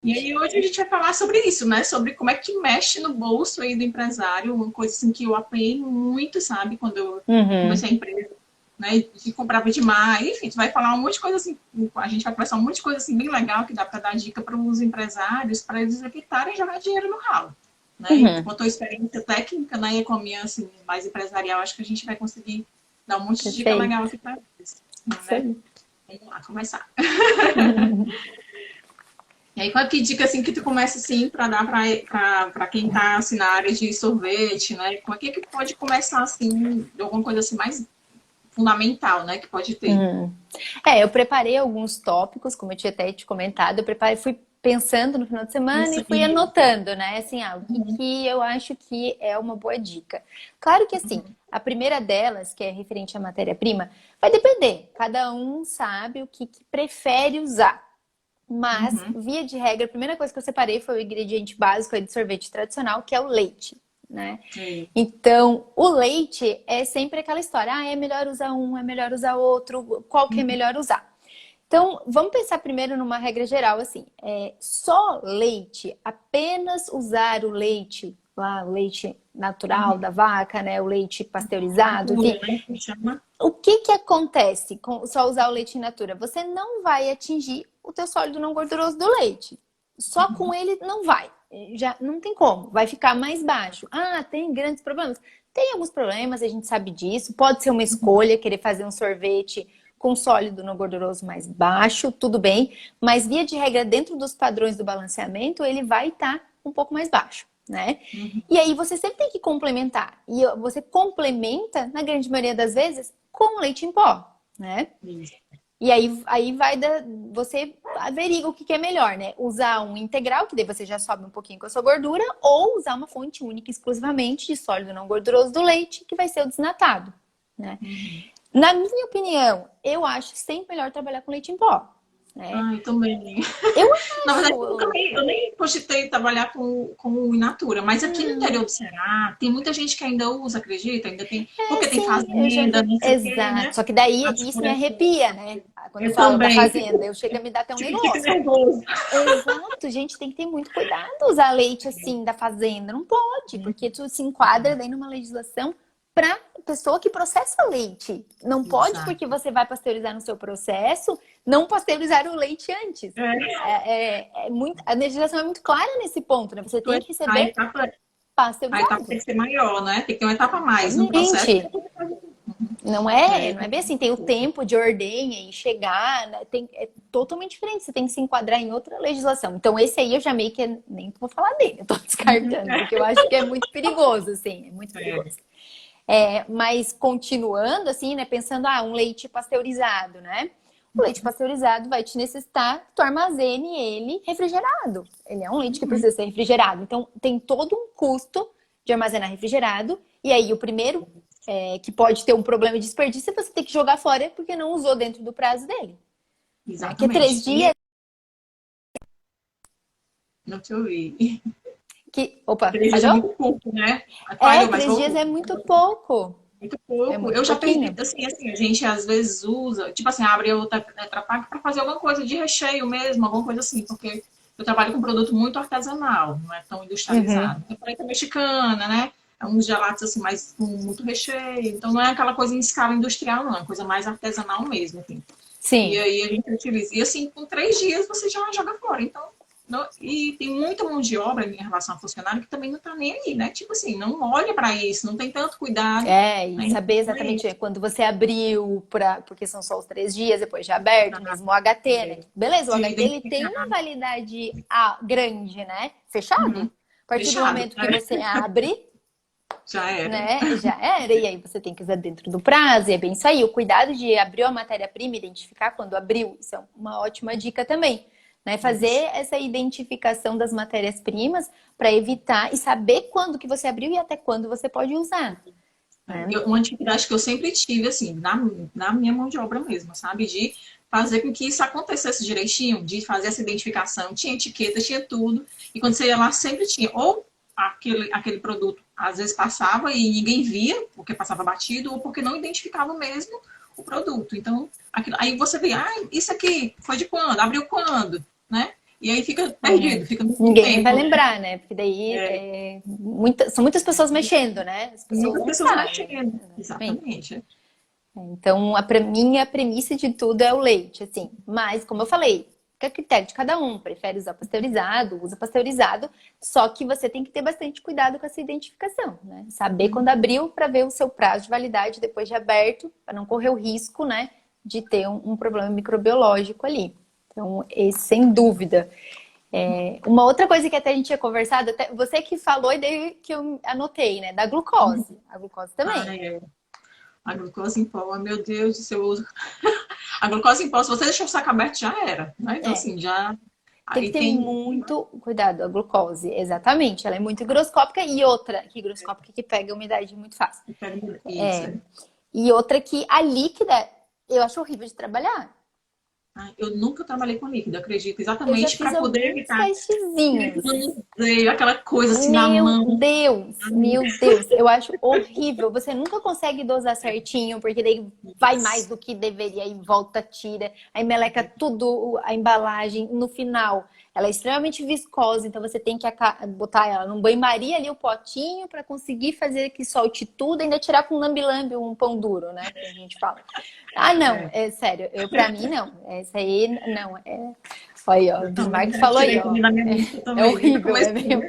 E aí hoje a gente vai falar sobre isso, né? Sobre como é que mexe no bolso aí do empresário, uma coisa assim que eu apanhei muito, sabe? Quando eu Uhum. comecei a empresa, né? Que comprava demais. Enfim, tu vai falar um monte de coisa assim, a gente vai conversar um monte de coisa assim bem legal que dá para dar dica para os empresários, para eles evitarem jogar dinheiro no ralo. Né? E Uhum. com a tua experiência técnica, né, e com a minha assim, mais empresarial, acho que a gente vai conseguir dar um monte de dica legal Perfeito. aqui para eles. Isso Né? aí. Vamos lá, começar. E aí, qual que dica assim que tu começa assim para dar para quem está assim, na área de sorvete, né? Como é que pode começar assim, de alguma coisa assim mais fundamental, né, que pode ter? Uhum. Eu preparei alguns tópicos, como eu tinha até te comentado, eu preparei, fui pensando no final de semana Isso, e fui isso. anotando, né? Assim, o que que eu acho que é uma boa dica. Claro que assim, a primeira delas, que é referente à matéria-prima, vai depender. Cada um sabe o que prefere usar. Mas, Uhum. via de regra, a primeira coisa que eu separei foi o ingrediente básico aí de sorvete tradicional, que é o leite, né? É. Então, o leite é sempre aquela história, é melhor usar um, é melhor usar outro, qual que é melhor usar? Então, vamos pensar primeiro numa regra geral, assim, só leite, apenas usar o leite, lá, o leite natural da vaca, né, o leite pasteurizado, Natura, enfim, né, que chama. o que que acontece com só usar o leite in natura? Você não vai atingir o teu sólido não gorduroso do leite. Só com ele não vai. Já não tem como. Vai ficar mais baixo. Ah, tem grandes problemas. Tem alguns problemas, a gente sabe disso. Pode ser uma escolha querer fazer um sorvete com sólido não gorduroso mais baixo, tudo bem. Mas via de regra, dentro dos padrões do balanceamento, ele vai estar um pouco mais baixo, né? Uhum. E aí você sempre tem que complementar. E você complementa, na grande maioria das vezes, com leite em pó, né? Isso. E aí vai da. Você averigua o que que é melhor, né? Usar um integral, que daí você já sobe um pouquinho com a sua gordura, ou usar uma fonte única exclusivamente de sólido não gorduroso do leite, que vai ser o desnatado, né? Uhum. Na minha opinião, eu acho sempre melhor trabalhar com leite em pó, né? Ah, eu também. Eu Na verdade, acho. eu nem cogitei trabalhar com o in natura, mas aqui no interior Hum, do Ceará tem muita gente que ainda usa, acredita? Ainda tem, porque tem sim, eu já fazenda, vi. não sei o quê, Exato. né? Só que daí Acho isso por me aqui. arrepia, né? Quando Eu falam da também. fazenda, eu chego a me dar até um Fico negócio. nervoso. Exato, gente, tem que ter muito cuidado usar leite assim da fazenda. Não pode, porque tu se enquadra daí numa legislação para pessoa que processa leite. Não pode, porque Exato. você vai pasteurizar no seu processo, não pasteurizar o leite antes. É, A legislação é muito clara nesse ponto, né? Você tem que a receber etapa, a etapa pasteurizado. tem que ser maior, né? Tem que ter uma etapa a mais no processo. Exatamente. Não é É, bem assim, tem o tempo de ordenha e chegar, né? É totalmente diferente, você tem que se enquadrar em outra legislação. Então, esse aí eu já meio que nem vou falar dele, eu tô descartando, porque eu acho que é muito perigoso, assim, é muito é. perigoso. Mas continuando, assim, né, pensando, um leite pasteurizado, né? O leite pasteurizado vai te necessitar que tu armazene ele refrigerado. Ele é um leite que precisa ser refrigerado. Então, tem todo um custo de armazenar refrigerado. E aí, o primeiro, que pode ter um problema de desperdício, você tem que jogar fora porque não usou dentro do prazo dele. Né? Que é Exatamente. 3 dias. Não te ouvi. Opa, 3 dias é falhou? muito pouco, né? Falhou, mas 3 dias voltou. é muito pouco. Muito É pouco. muito Eu já perdi, pouquinho. assim, a gente às vezes usa, tipo assim, abre outra Tetra Pak para fazer alguma coisa de recheio mesmo, alguma coisa assim, porque eu trabalho com um produto muito artesanal, não é tão Uhum. industrializado. É preta mexicana, né? É uns gelatos assim, mais com muito recheio. Então não é aquela coisa em escala industrial, não, é coisa mais artesanal mesmo, assim. E Sim. aí a gente utiliza. E assim, com 3 dias você já joga fora. Então, e tem muita mão de obra em relação ao funcionário que também não está nem aí, né? Tipo assim, não olha para isso, não tem tanto cuidado. E Né? saber Então, é exatamente isso. quando você abriu, porque são só os 3 dias, depois de aberto, Tá? mesmo o HT, né? É, Beleza, o de HT ele tem identificar. uma validade grande, né? Fechado. Uhum. A partir do Fechado. momento que você abre, Já era. né, já era, e aí você tem que usar dentro do prazo, e é bem isso aí. O cuidado de abrir a matéria-prima, identificar quando abriu, isso é uma ótima dica também. Né? Isso. Fazer essa identificação das matérias-primas para evitar e saber quando que você abriu e até quando você pode usar. Né? Uma dificuldade que eu sempre tive, assim, na minha mão de obra mesmo, sabe? De fazer com que isso acontecesse direitinho, de fazer essa identificação. Tinha etiqueta, tinha tudo. E quando você ia lá, sempre tinha. Ou aquele produto, às vezes passava e ninguém via, porque passava batido, ou porque não identificava mesmo o produto. Então, aí você vê, isso aqui foi de quando? Abriu quando? Né? e aí fica perdido, fica muito Ninguém vai tempo. lembrar, né? Porque daí são muitas pessoas mexendo, né? As pessoas Muitas não pessoas sabem. mexendo. Exatamente. Exatamente. Então, pra mim, a premissa de tudo é o leite, assim. Mas, como eu falei, fica a critério de cada um. Prefere usar pasteurizado, usa pasteurizado. Só que você tem que ter bastante cuidado com essa identificação, né? Saber quando abriu para ver o seu prazo de validade depois de aberto, para não correr o risco, né, de ter um problema microbiológico ali. Então, esse, sem dúvida. Uma outra coisa que até a gente tinha conversado, até você que falou e daí que eu anotei, né? Da glucose. A glucose também. A glucose em pó, meu Deus do céu. A glucose em pó, se você deixar o saco aberto, já era, né? Então, É. assim, já... Tem que Aí ter tem... muito cuidado, a glucose, exatamente. Ela é muito higroscópica e outra que higroscópica que pega a umidade muito fácil. Isso. E outra que a líquida eu acho horrível de trabalhar. Eu nunca trabalhei com líquido, acredito. Eu já Exatamente fiz para poder alguns evitar testezinhos. manuseio, aquela coisa assim na Meu mão. Deus, meu Deus, eu acho horrível. Você nunca consegue dosar certinho, porque daí vai mais do que deveria e volta, tira, aí meleca tudo, a embalagem no final. Ela é extremamente viscosa, então você tem que botar ela num banho-maria ali, o potinho, para conseguir fazer que solte tudo, ainda tirar com lambe-lambe um pão duro, né? Que a gente fala. Ah, não, é sério, pra mim não. Essa aí não, Olha aí, ó, o Bismarck falou aí, ó. É horrível, é mesmo.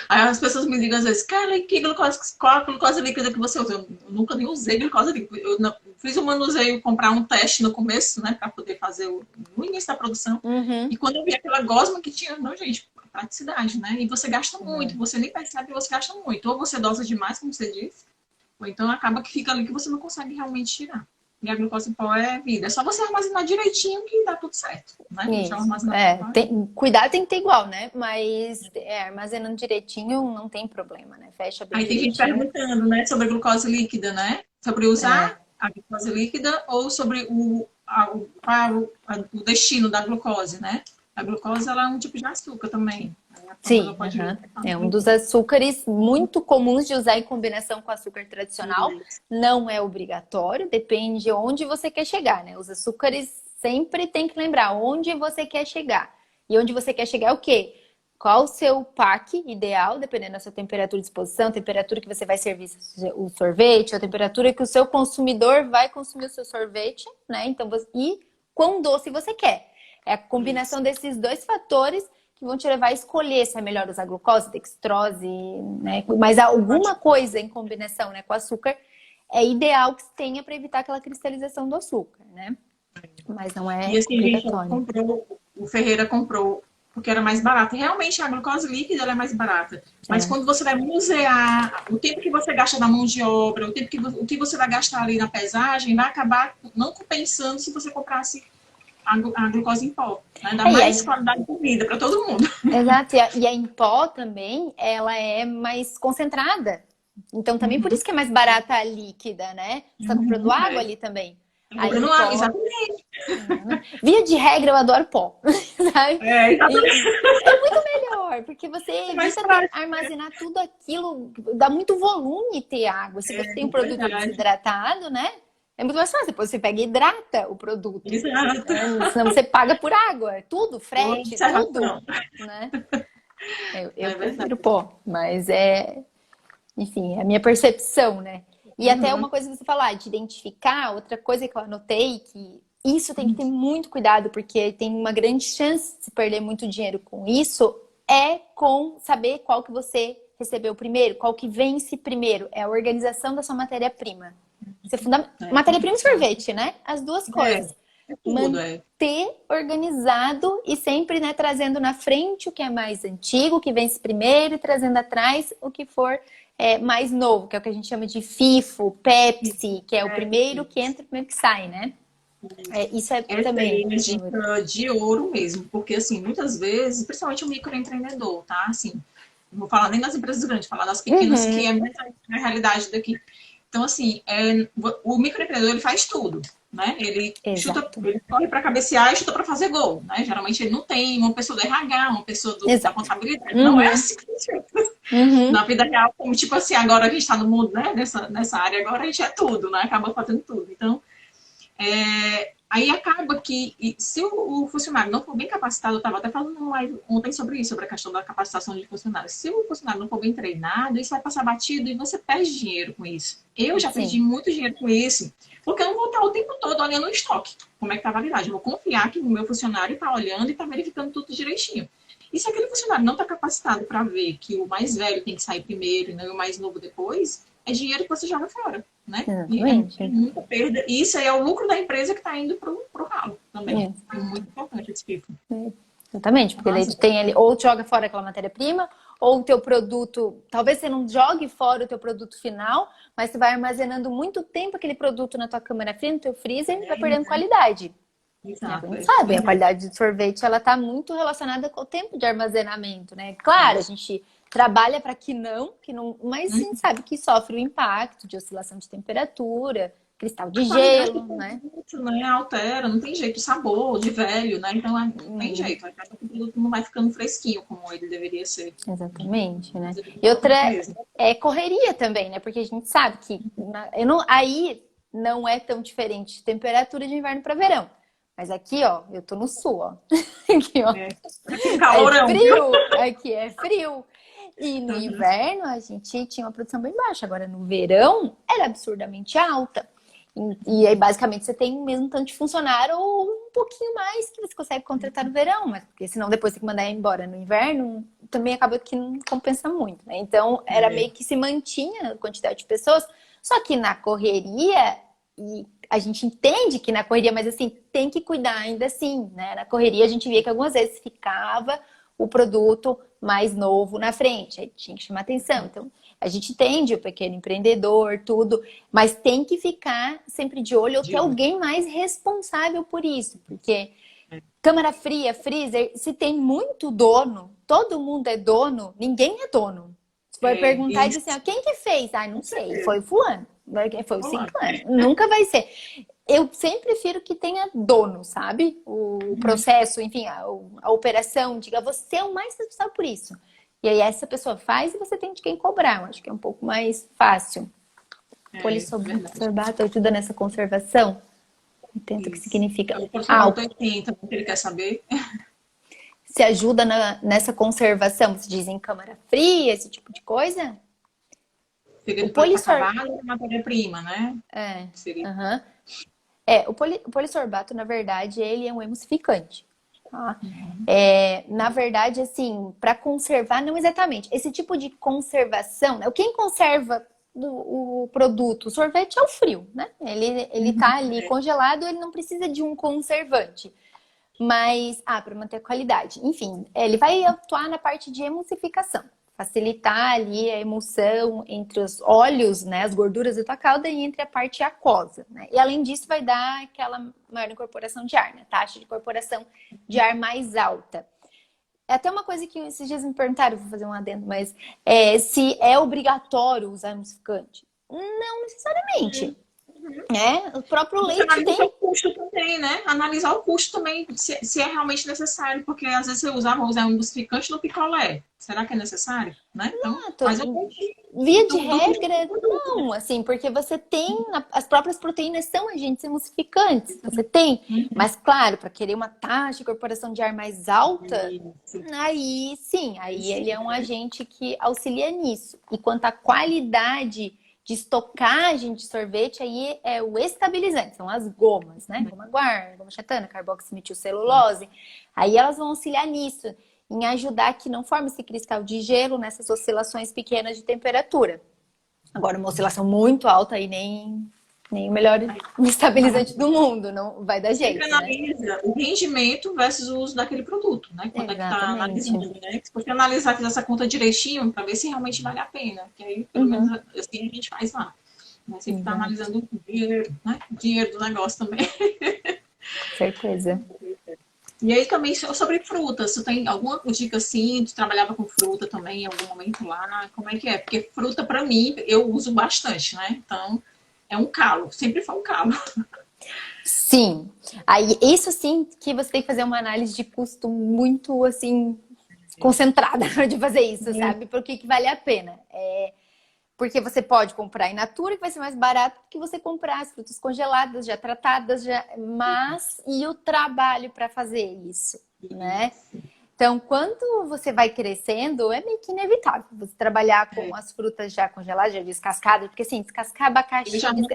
Aí as pessoas me ligam às vezes, cara, que glucose, qual a glucose líquida que você usa? Eu nunca nem usei glucose líquida. Eu não, fiz um manuseio, comprar um teste no começo, né, para poder fazer no início da produção. Uhum. E quando eu vi aquela gosma que tinha, não, gente, praticidade, né? E você gasta muito, você nem percebe que você gasta muito. Ou você dosa demais, como você disse, ou então acaba que fica ali que você não consegue realmente tirar. E a glucose em pó é vida. É só você armazenar direitinho que dá tudo certo, né? Cuidado tem que ter igual, né? Mas armazenando direitinho não tem problema, né? Fecha bem Aí tem gente direitinho. perguntando, né, sobre a glucose líquida, né? Sobre usar a glucose líquida ou sobre o destino da glucose, né? A glucose, ela é um tipo de açúcar também. Sim, é um dos açúcares muito comuns de usar em combinação com açúcar tradicional. Não é obrigatório, depende de onde você quer chegar, né? Os açúcares sempre tem que lembrar onde você quer chegar. E onde você quer chegar é o quê? Qual o seu pack ideal, dependendo da sua temperatura de exposição, temperatura que você vai servir o sorvete, a temperatura que o seu consumidor vai consumir o seu sorvete, né? Então, e quão doce você quer. É a combinação desses dois fatores que vão te levar a escolher se é melhor usar glucose, dextrose, né? Mas alguma coisa em combinação, né, com açúcar é ideal que tenha para evitar aquela cristalização do açúcar, né? Mas não é obrigatório. O Ferreira comprou porque era mais barato. Realmente a glucose líquida ela é mais barata. Mas quando você vai musear o tempo que você gasta na mão de obra, o que você vai gastar ali na pesagem, vai acabar não compensando se você comprasse a glucose em pó, né? Dá mais qualidade de vida para todo mundo. Exato, e a em pó também, ela é mais concentrada. Então também por isso que é mais barata a líquida, né? Você tá comprando água ali também. Comprando água, exatamente. Via de regra, eu adoro pó. Sabe? Exatamente. É muito melhor, porque você evita armazenar tudo aquilo, dá muito volume ter água. Se você tem um produto desidratado, né? É muito mais fácil. Depois você pega e hidrata o produto. Exato. Senão você paga por água. Tudo, frete, tudo. Né? Eu prefiro pó, mas enfim, é a minha percepção, né? E até uma coisa que você falar, de identificar, outra coisa que eu anotei, que isso tem que ter muito cuidado, porque tem uma grande chance de se perder muito dinheiro com isso, é com saber qual que você recebeu primeiro, qual que vence primeiro. É a organização da sua matéria-prima. Matéria-prima e sorvete, né? As duas coisas. Manter organizado e sempre, né, trazendo na frente o que é mais antigo, o que vence primeiro, e trazendo atrás o que for mais novo, que é o que a gente chama de FIFO, Pepsi, que é o primeiro que entra e o primeiro que sai, né? Isso é também uma dica de ouro mesmo, porque assim, muitas vezes, principalmente o microempreendedor, tá? Assim, não vou falar nem das empresas grandes, vou falar das pequenas, que é muita realidade daqui. Então, assim, o microempreendedor, ele faz tudo, né? Ele corre para cabecear e chuta para fazer gol, né? Geralmente ele não tem uma pessoa do RH, uma pessoa da contabilidade. Não é assim que funciona. Na vida real, como tipo assim, agora a gente está no mundo, né? Nessa área, agora a gente é tudo, né? Acaba fazendo tudo. Então, Aí acaba que, se o funcionário não for bem capacitado, eu estava até falando uma live ontem sobre isso, sobre a questão da capacitação de funcionários. Se o funcionário não for bem treinado, isso vai passar batido e você perde dinheiro com isso. Eu já perdi Sim. muito dinheiro com isso, porque eu não vou estar o tempo todo olhando o estoque, como é que está a validade. Eu vou confiar que o meu funcionário está olhando e está verificando tudo direitinho. E se aquele funcionário não está capacitado para ver que o mais velho tem que sair primeiro e não o mais novo depois, é dinheiro que você joga fora, né? Exatamente. É muita perda. E isso aí é o lucro da empresa que está indo para o ralo também. É muito importante esse tipo. Exatamente, porque daí tu tem ali, ou tu joga fora aquela matéria-prima, ou o teu produto, talvez você não jogue fora o teu produto final, mas você vai armazenando muito tempo aquele produto na tua câmara fria, no teu freezer, e vai perdendo qualidade. Exato. A gente sabe, a qualidade de sorvete, ela tá muito relacionada com o tempo de armazenamento, né? Claro, a gente trabalha para que não, mas a gente sabe que sofre o impacto de oscilação de temperatura, cristal de gelo, né? Produto, né? Altera, não tem jeito, o sabor de velho, né? Então não tem jeito, acaba que o produto não vai ficando fresquinho como ele deveria ser. Exatamente, né? E outra é correria também, né? Porque a gente sabe que aí não é tão diferente de temperatura de inverno para verão. Mas aqui, ó, eu tô no sul, ó. Aqui, ó. É frio, aqui é frio. E no inverno a gente tinha uma produção bem baixa. Agora no verão era absurdamente alta. E aí, basicamente, você tem o mesmo tanto de funcionário ou um pouquinho mais que você consegue contratar no verão, mas porque senão depois tem que mandar embora no inverno, também acaba que não compensa muito, né? Então, era meio que se mantinha a quantidade de pessoas, só que na correria, e a gente entende que na correria, mas assim, tem que cuidar ainda assim, né? Na correria a gente via que algumas vezes ficava o produto mais novo na frente, aí tinha que chamar atenção. Então, a gente entende o pequeno empreendedor, tudo, mas tem que ficar sempre de olho ou ter alguém mais responsável por isso, porque câmara fria, freezer, se tem muito dono, todo mundo é dono, ninguém é dono. Você vai perguntar e dizer assim, quem que fez? Ah, não sei, foi o fulano, foi o ciclano, nunca vai ser. Eu sempre prefiro que tenha dono, sabe? O processo, enfim, a operação, diga, você é o mais responsável por isso. E aí essa pessoa faz e você tem de quem cobrar. Eu acho que é um pouco mais fácil. Polissorbato ajuda nessa conservação? Entendo o que significa. O polissorbato então, ele quer saber. Se ajuda nessa conservação, você diz em câmara fria, esse tipo de coisa? O polissorbato é matéria-prima, né? Seria. O polissorbato, na verdade, ele é um emulsificante. Tá? Na verdade, assim, para conservar, não exatamente. Esse tipo de conservação, né? Quem conserva o produto, o sorvete é o frio, né? Ele tá ali congelado, ele não precisa de um conservante. Mas, para manter a qualidade. Enfim, ele vai atuar na parte de emulsificação. Facilitar ali a emulsão entre os óleos, né, as gorduras da tua calda e entre a parte aquosa, né? E além disso vai dar aquela maior incorporação de ar, né? Taxa de incorporação de ar mais alta. É até uma coisa que esses dias me perguntaram, vou fazer um adendo, mas se é obrigatório usar emulsificante? Não necessariamente. O próprio leite tem o custo também, né? Analisar o custo também, se é realmente necessário, porque às vezes você vou usar um emulsificante no picolé. Será que é necessário? Né? Então, via de regra, não, assim, porque você tem, as próprias proteínas são agentes emulsificantes, você tem, mas claro, para querer uma taxa de incorporação de ar mais alta, aí sim, ele é um agente que auxilia nisso. E quanto à qualidade de estocagem de sorvete, aí é o estabilizante, são as gomas, né? Goma guar, goma xatana, carboximetilcelulose. Aí elas vão auxiliar nisso, em ajudar que não forme esse cristal de gelo nessas oscilações pequenas de temperatura. Agora, uma oscilação muito alta aí nem o melhor estabilizante do mundo, não vai dar jeito. Sempre analisa o rendimento versus o uso daquele produto, né? Quando é que está analisando, né? Se você analisar, fazer essa conta direitinho para ver se realmente vale a pena. Que aí, pelo menos, assim a gente faz lá. Mas sempre está analisando o dinheiro, né? O dinheiro do negócio também. Com certeza. E aí também sobre frutas, você tem alguma dica assim? Tu trabalhava com fruta também em algum momento lá? Como é que é? Porque fruta, para mim, eu uso bastante, né? Então, é um calo, sempre foi um calo. Sim. Aí, isso sim que você tem que fazer uma análise de custo muito, assim, concentrada de fazer isso, sabe? Por que vale a pena. Porque você pode comprar in natura, que vai ser mais barato do que você comprar as frutas congeladas, já tratadas, mas e o trabalho para fazer isso, né? Então, quando você vai crescendo, é meio que inevitável você trabalhar com as frutas já congeladas, já descascadas, porque assim, descascar Eu abacaxi... já não,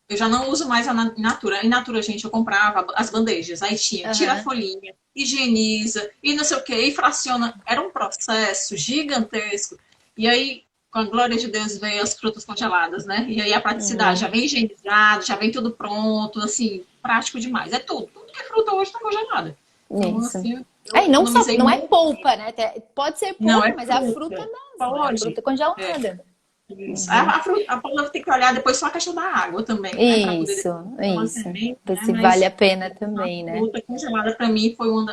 eu já não uso mais a in natura. In natura, gente, eu comprava as bandejas, aí tinha, tira a Aham. folhinha, higieniza, e não sei o quê, e fraciona. Era um processo gigantesco. E aí, com a glória de Deus, veio as frutas congeladas, né? E aí a praticidade, já Uhum. vem higienizado, já vem tudo pronto, assim, prático demais. É tudo. Tudo que é fruta hoje está congelada. Então, Isso. assim, eu Aí não só, economizei não é muito. polpa, né? Pode ser Não, polpa, é mas é a fruta fruta. mesmo, é a fruta Pode. É. congelada. Isso. Uhum. A palavra tem que olhar depois só a questão da água também, né? Para poder Isso, depois isso. armazenar, Ver né? se vale a Mas pena a também, né? fruta congelada para mim foi um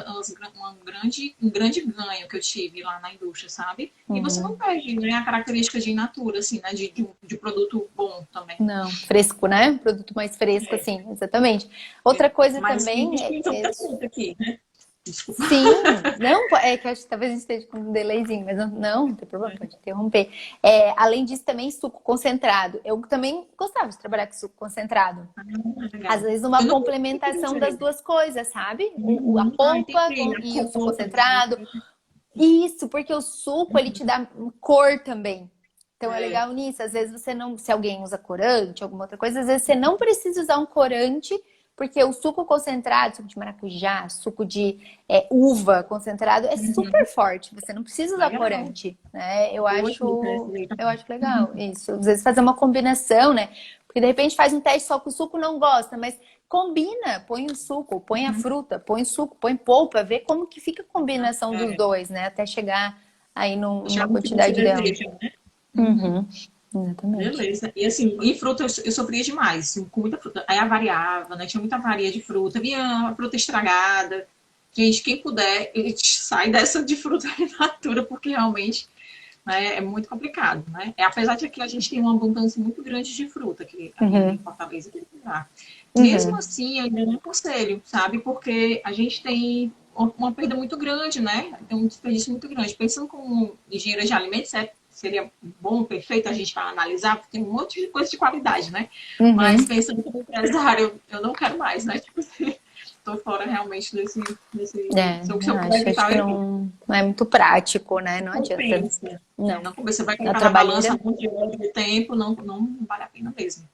grande ganho que eu tive lá na indústria, sabe? E você não Uhum. perde, né? A característica de in natura, assim, né? De produto bom também. Não, fresco, né? Produto mais fresco, É, assim, exatamente. Outra coisa mas a também gente tem muita fruta aqui, né? Desculpa. sim, não, é que eu acho que talvez a gente esteja com um delayzinho, mas não tem problema, pode interromper. Além disso, também suco concentrado. Eu também gostava de trabalhar com suco concentrado. Às Legal. vezes, uma Eu não complementação das sei. duas coisas, sabe? A polpa Entendi. A e o suco cor também. concentrado. Isso, porque o suco, ele te dá cor também. Então é É. legal nisso. Às vezes você não, se alguém usa corante, alguma outra coisa, às vezes você não precisa usar um corante, porque o suco concentrado, suco de maracujá, suco de uva concentrado, é super forte. Você não precisa usar Legal. corante, né? Boa dica essa daí Eu também. acho legal isso. Às vezes fazer uma combinação, né? Porque de repente faz um teste só com o suco não gosta, mas combina, põe o suco, põe a fruta, põe o suco, põe polpa, vê como que fica a combinação dos É. dois, né? Até chegar aí numa Deixar no que você quantidade ideal. deseja, né? Uhum, exatamente. Beleza. E assim, em fruta eu sofria demais, com muita fruta. Aí avariava, né? Tinha muita avaria de fruta, vinha a fruta estragada. Gente, quem puder, sai dessa de fruta in natura, porque realmente, né, é muito complicado, né? Apesar de que a gente tem uma abundância muito grande de fruta aqui em Uhum, Fortaleza, aqui no lugar. Mesmo uhum, assim, eu ainda não aconselho, sabe? Porque a gente tem uma perda muito grande, né? Tem um desperdício muito grande. Pensando como engenheira de alimentos, seria bom, perfeito, a gente vai analisar, porque tem um monte de coisa de qualidade, né? Mas uhum. pensando como empresário, eu não quero mais, né? Tipo assim, tô fora realmente se eu puder Acho evitar, que eu evito. não é muito prático, né? Não adianta. Compensa. Não. Não compensa. Você vai Na colocar na balança trabalheira. um monte de hora de tempo, não vale a pena mesmo.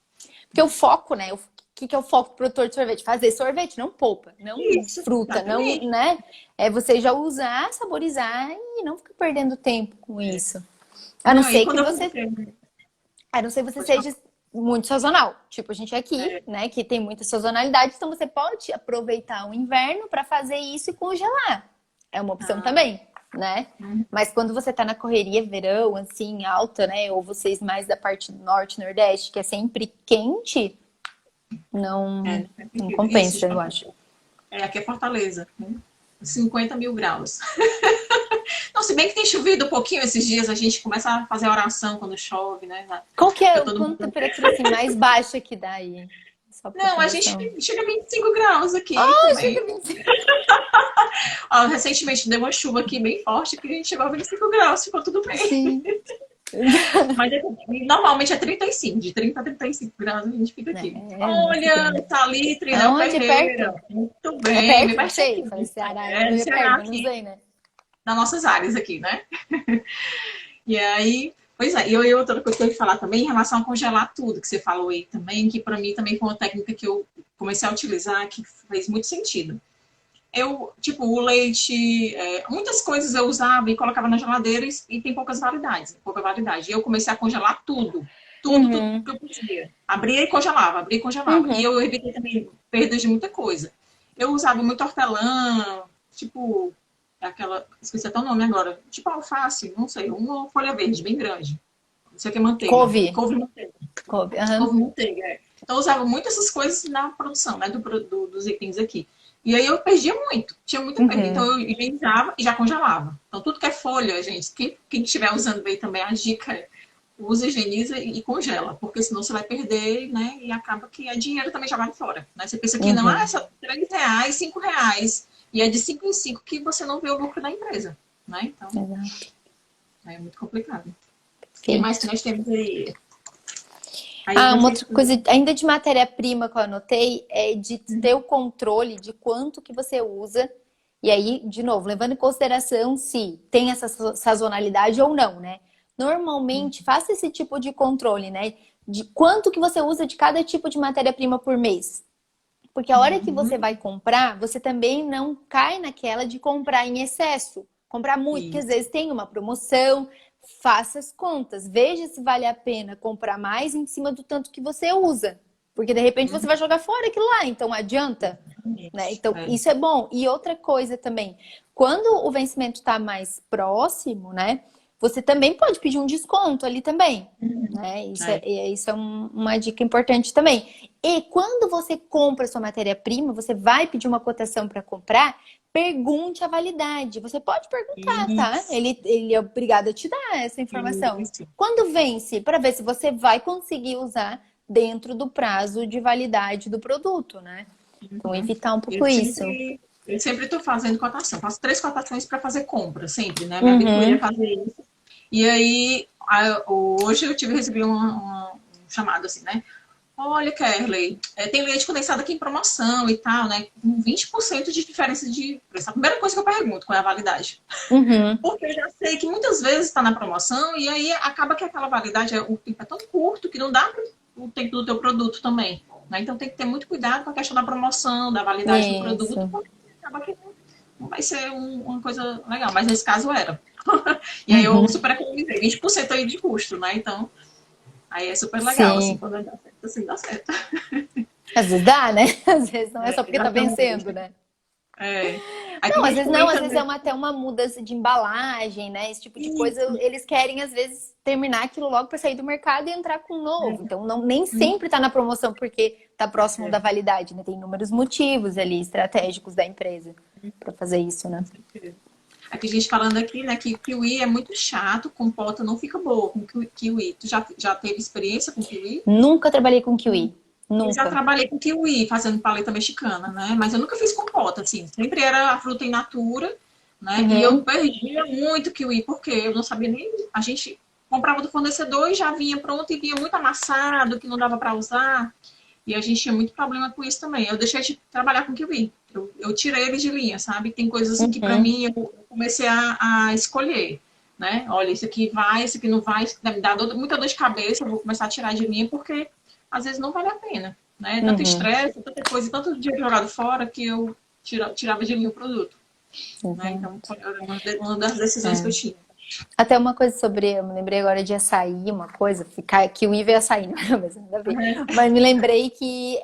Porque o foco, né? O que é o foco do produtor de sorvete? Fazer sorvete, não polpa, não Isso, fruta, não, exatamente. né? É você já usar, saborizar e não ficar perdendo tempo com isso. A não Não, e ser que quando eu você, comprei, a não ser que você pode falar. seja muito sazonal. Tipo, a gente aqui, É, né, que tem muita sazonalidade, então você pode aproveitar o inverno para fazer isso e congelar. É uma opção ah, também, né? hum, Mas quando você tá na correria verão, assim, alta, né? Ou vocês mais da parte norte, nordeste, que é sempre quente, não, não faz não sentido. Isso, compensa, eu acho. aqui é Fortaleza, né? 50 mil graus. Não, se bem que tem chovido um pouquinho esses dias, a gente começa a fazer oração quando chove, né? Qual que Já é todo quando a mundo... temperatura assim mais baixa que dá aí? Só pra ter Não, a gente noção. chega a 25 graus aqui Ah, chega também. a 25. Ó, recentemente deu uma chuva aqui bem forte, que a gente chegou a 25 graus, ficou tudo bem. Sim. Mas normalmente é 35, de 30 a 35 graus a gente fica aqui. É, mas fica Olha, bem. tá ali, Trinel Aonde? Ferreira. Perto? Muito É bem, me perto? Não bate sei. aqui. Falei Ceará, É, no é perto, Ceará mas não aqui, sei, né? nas nossas áreas aqui, né? E aí, pois é, e outra coisa que eu ia falar também, em relação a congelar tudo, que você falou aí também, que para mim também foi uma técnica que eu comecei a utilizar, que fez muito sentido. Eu, tipo, o leite, muitas coisas eu usava e colocava na geladeira e tem poucas validades, pouca validade. E eu comecei a congelar tudo, tudo Uhum, que eu podia. Abria e congelava, abria e congelava. E uhum. eu evitei também perdas de muita coisa. Eu usava muito hortelã, tipo, aquela, esqueci até o nome agora, tipo alface, não sei, uma folha verde bem grande. Isso aqui é manteiga, Couve. couve-manteiga. Couve, aham. Couve-manteiga, é. Então eu usava muito essas coisas na produção, né, dos itens aqui. E aí eu perdia muito, tinha muita perda. Então Uhum. eu higienizava e já congelava. Então tudo que é folha, gente, quem estiver usando bem também, a dica é usa, higieniza e congela, porque senão você vai perder, né? E acaba que é dinheiro também já vai fora. Né? Você pensa que não, é Uhum. só R$ 3, R$ 5, e é de 5 em 5 que você não vê o lucro da empresa. Né? Então Exato. é muito complicado. O que mais que nós temos aí? Uma outra coisa, ainda de matéria-prima que eu anotei, é de ter o controle de quanto que você usa. E aí, de novo, levando em consideração se tem essa sazonalidade ou não, né? Normalmente, faça esse tipo de controle, né? De quanto que você usa de cada tipo de matéria-prima por mês. Porque a hora que você vai comprar, você também não cai naquela de comprar em excesso. Comprar muito, porque às vezes tem uma promoção. Faça as contas, veja se vale a pena comprar mais em cima do tanto que você usa. Porque de repente você vai jogar fora aquilo lá, então adianta. Né? Então, isso é bom. E outra coisa também, quando o vencimento está mais próximo, né? Você também pode pedir um desconto ali também. Né? Isso é uma dica importante também. E quando você compra sua matéria-prima, você vai pedir uma cotação para comprar, pergunte a validade. Você pode perguntar, tá? Ele é obrigado a te dar essa informação. Quando vence, para ver se você vai conseguir usar dentro do prazo de validade do produto, né? Então, evitar um pouco isso. Eu sempre estou fazendo cotação. Faço 3 cotações para fazer compra, sempre, né? Minha habituaria é fazer isso. E aí, hoje eu recebi um chamado assim, né? Olha, Kerley, tem leite condensado aqui em promoção e tal, né? Com 20% de diferença de preço. A primeira coisa que eu pergunto, qual é a validade? Porque eu já sei que muitas vezes está na promoção e aí acaba que aquela validade, o tempo é tão curto que não dá o tempo do teu produto também. Né? Então tem que ter muito cuidado com a questão da promoção, da validade do produto, porque acaba que não vai ser uma coisa legal. Mas nesse caso era. E aí eu super economizei 20% aí de custo, né? Então, aí é super legal, assim, quando dá certo, assim, dá certo. Às vezes dá, né? Às vezes não é só porque tá vencendo, né? Não, às vezes não, às vezes é até uma mudança de embalagem, né? Esse tipo de coisa, eles querem, às vezes, terminar aquilo logo para sair do mercado e entrar com um novo. Então, nem sempre tá na promoção porque tá próximo da validade, né? Tem inúmeros motivos ali, estratégicos da empresa para fazer isso, né? Aqui a gente falando aqui, né, que kiwi é muito chato, compota não fica boa com kiwi. Tu já teve experiência com kiwi? Nunca trabalhei com kiwi. Nunca. Eu já trabalhei com kiwi, fazendo paleta mexicana, né? Mas eu nunca fiz compota, assim. Sempre era a fruta in natura, né? E eu perdia muito kiwi, porque eu não sabia nem... A gente comprava do fornecedor e já vinha pronto e vinha muito amassado, que não dava para usar. E a gente tinha muito problema com isso também. Eu deixei de trabalhar com kiwi. Eu tirei ele de linha, sabe? Tem coisas assim que para mim eu comecei a escolher, né? Olha, isso aqui vai, isso aqui não vai, isso aqui me dá muita dor de cabeça, eu vou começar a tirar de linha porque às vezes não vale a pena, né? Tanto estresse, tanta coisa, tanto dinheiro jogado fora que eu tirava de linha o produto. Né? Então, era uma das decisões que eu tinha. Até uma coisa sobre, eu me lembrei agora de açaí, uma coisa, ficar kiwi e açaí, não é mesmo? Mas me lembrei que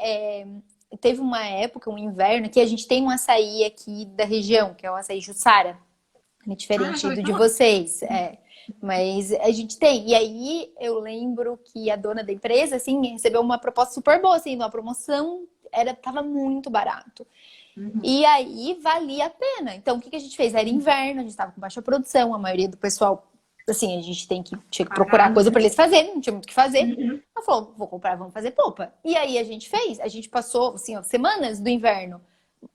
teve uma época, um inverno, que a gente tem um açaí aqui da região, que é o açaí Jussara, diferente do de vocês, mas a gente tem. E aí eu lembro que a dona da empresa, assim, recebeu uma proposta super boa, assim, uma promoção, tava muito barato. E aí valia a pena. Então, o que a gente fez? Era inverno, a gente estava com baixa produção, a maioria do pessoal, assim, a gente tinha que procurar coisa para eles fazerem, não tinha muito o que fazer. Ela falou, vou comprar, vamos fazer polpa. E aí a gente passou, assim, semanas do inverno.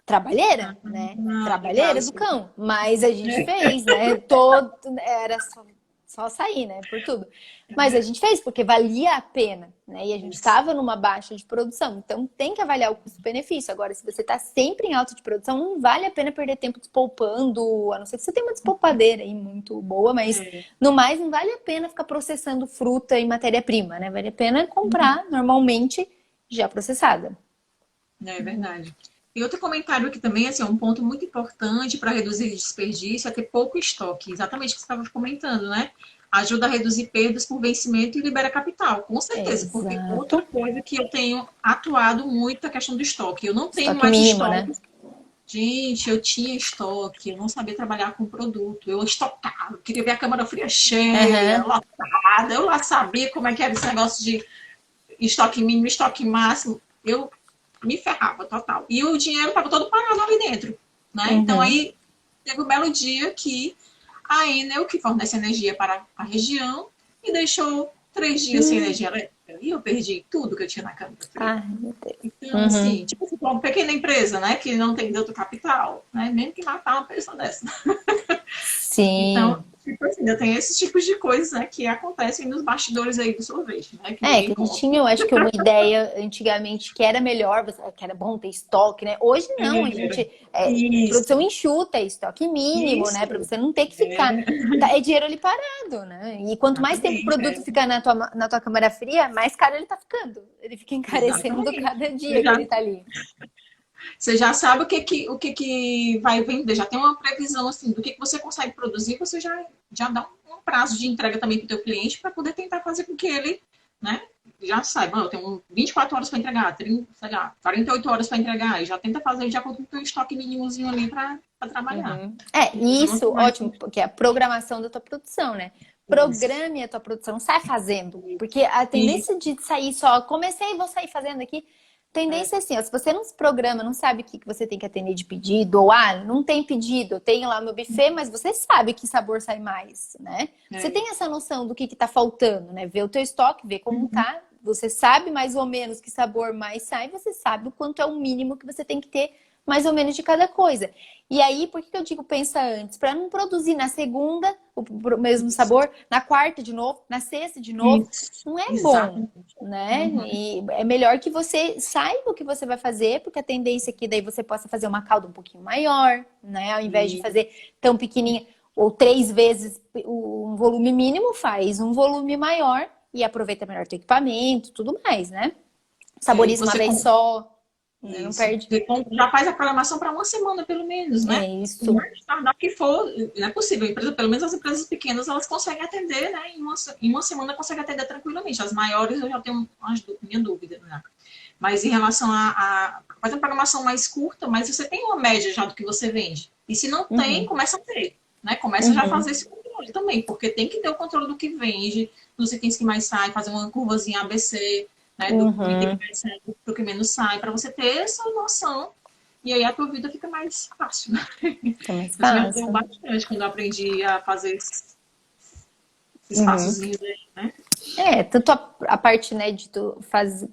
Trabalheira, né? Trabalheira do cão. Mas a gente fez, né? Era só sair, né? Por tudo. Mas a gente fez porque valia a pena, né? E a gente estava numa baixa de produção. Então tem que avaliar o custo-benefício. Agora, se você está sempre em alta de produção, não vale a pena perder tempo despolpando, a não ser que você tenha uma despolpadeira aí muito boa, mas no mais não vale a pena ficar processando fruta e matéria-prima, né? Vale a pena comprar normalmente já processada. É verdade. E outro comentário aqui também, assim, um ponto muito importante para reduzir desperdício é ter pouco estoque. Exatamente o que você estava comentando, né? Ajuda a reduzir perdas por vencimento e libera capital, com certeza. Exato. Porque outra coisa que eu tenho atuado muito é a questão do estoque. Eu não tenho Estoque mais mínimo, estoque. né? Gente, eu tinha estoque, eu não sabia trabalhar com produto. Eu estocava, queria ver a câmara fria cheia, lotada. Eu lá sabia como é que era esse negócio de estoque mínimo, estoque máximo. Eu me ferrava total. E o dinheiro estava todo parado ali dentro, né? Então aí teve um belo dia que a Enel, que fornece energia para a região, me deixou 3 dias sem energia elétrica. E eu perdi tudo que eu tinha na câmara. Ai, meu Deus. Então, assim, tipo, uma pequena empresa, né? Que não tem tanto capital, né? Mesmo que matar uma pessoa dessa. Sim. Então, tipo assim, ainda tem esses tipos de coisas, né, que acontecem nos bastidores aí do sorvete, né? Que Que a ninguém gente conta. tinha, eu acho que uma ideia antigamente que era melhor, que era bom ter estoque, né? Hoje não, a gente produção Isso, enxuta, estoque mínimo, né? Para isso. você não ter que ficar. É dinheiro ali parado, né? E quanto mais tempo o Exatamente, produto ficar na tua câmara fria, mais caro ele tá ficando. Ele fica encarecendo exatamente. cada Você dia que já, ele tá ali. você já sabe o que vai vender, já tem uma previsão assim do que você consegue produzir, você já dá um prazo de entrega também para o teu cliente para poder tentar fazer com que ele, né, já saiba, eu tenho 24 horas para entregar, 30, sei lá, 48 horas para entregar, e já tenta fazer de acordo com o teu estoque mínimozinho ali para trabalhar. Uhum. E Então, isso, tu vai... ótimo, porque é a programação da tua produção, né? Isso, Programe a tua produção, sai fazendo. Porque a isso, tendência de sair só, comecei e vou sair fazendo aqui, é, tendência é assim, ó, se você não se programa, não sabe o que você tem que atender de pedido, ou não tem pedido, eu tenho lá meu buffet, mas você sabe que sabor sai mais, né? Você é, tem essa noção do que tá faltando, né? Ver o teu estoque, ver como tá, você sabe mais ou menos que sabor mais sai, você sabe o quanto é o mínimo que você tem que ter mais ou menos de cada coisa. E aí, por que eu digo pensa antes? Para não produzir na segunda o mesmo isso, sabor, na quarta de novo, na sexta de novo, isso, não é bom, exatamente. né? Uhum. E é melhor que você saiba o que você vai fazer, porque a tendência é que daí você possa fazer uma calda um pouquinho maior, né? Ao invés de E, fazer tão pequenininha, ou 3 vezes um volume mínimo, faz um volume maior e aproveita melhor teu equipamento, tudo mais, né? e Saboriza uma você vez só, né? Não isso. perde. Já faz a programação para uma semana, pelo menos, É né? O isso. mais tardar que for, não é possível. A empresa, pelo menos as empresas pequenas, elas conseguem atender, né? Em uma semana conseguem atender tranquilamente. As maiores eu já tenho minha dúvida, né? Mas em relação faz uma programação mais curta, mas você tem uma média já do que você vende. E se não tem, Uhum. começa a ter, né? Começa já a Uhum. fazer esse controle também, porque tem que ter o controle do que vende, dos itens que mais saem, fazer uma curvazinha ABC, né, do item que Uhum. mais sai para o que menos sai, para você ter essa noção. E aí a tua vida fica mais fácil. Né? Fica mais Isso me ajudou fácil. bastante quando eu aprendi a fazer esses Uhum. passos aí, né? Tanto a parte, né, de tu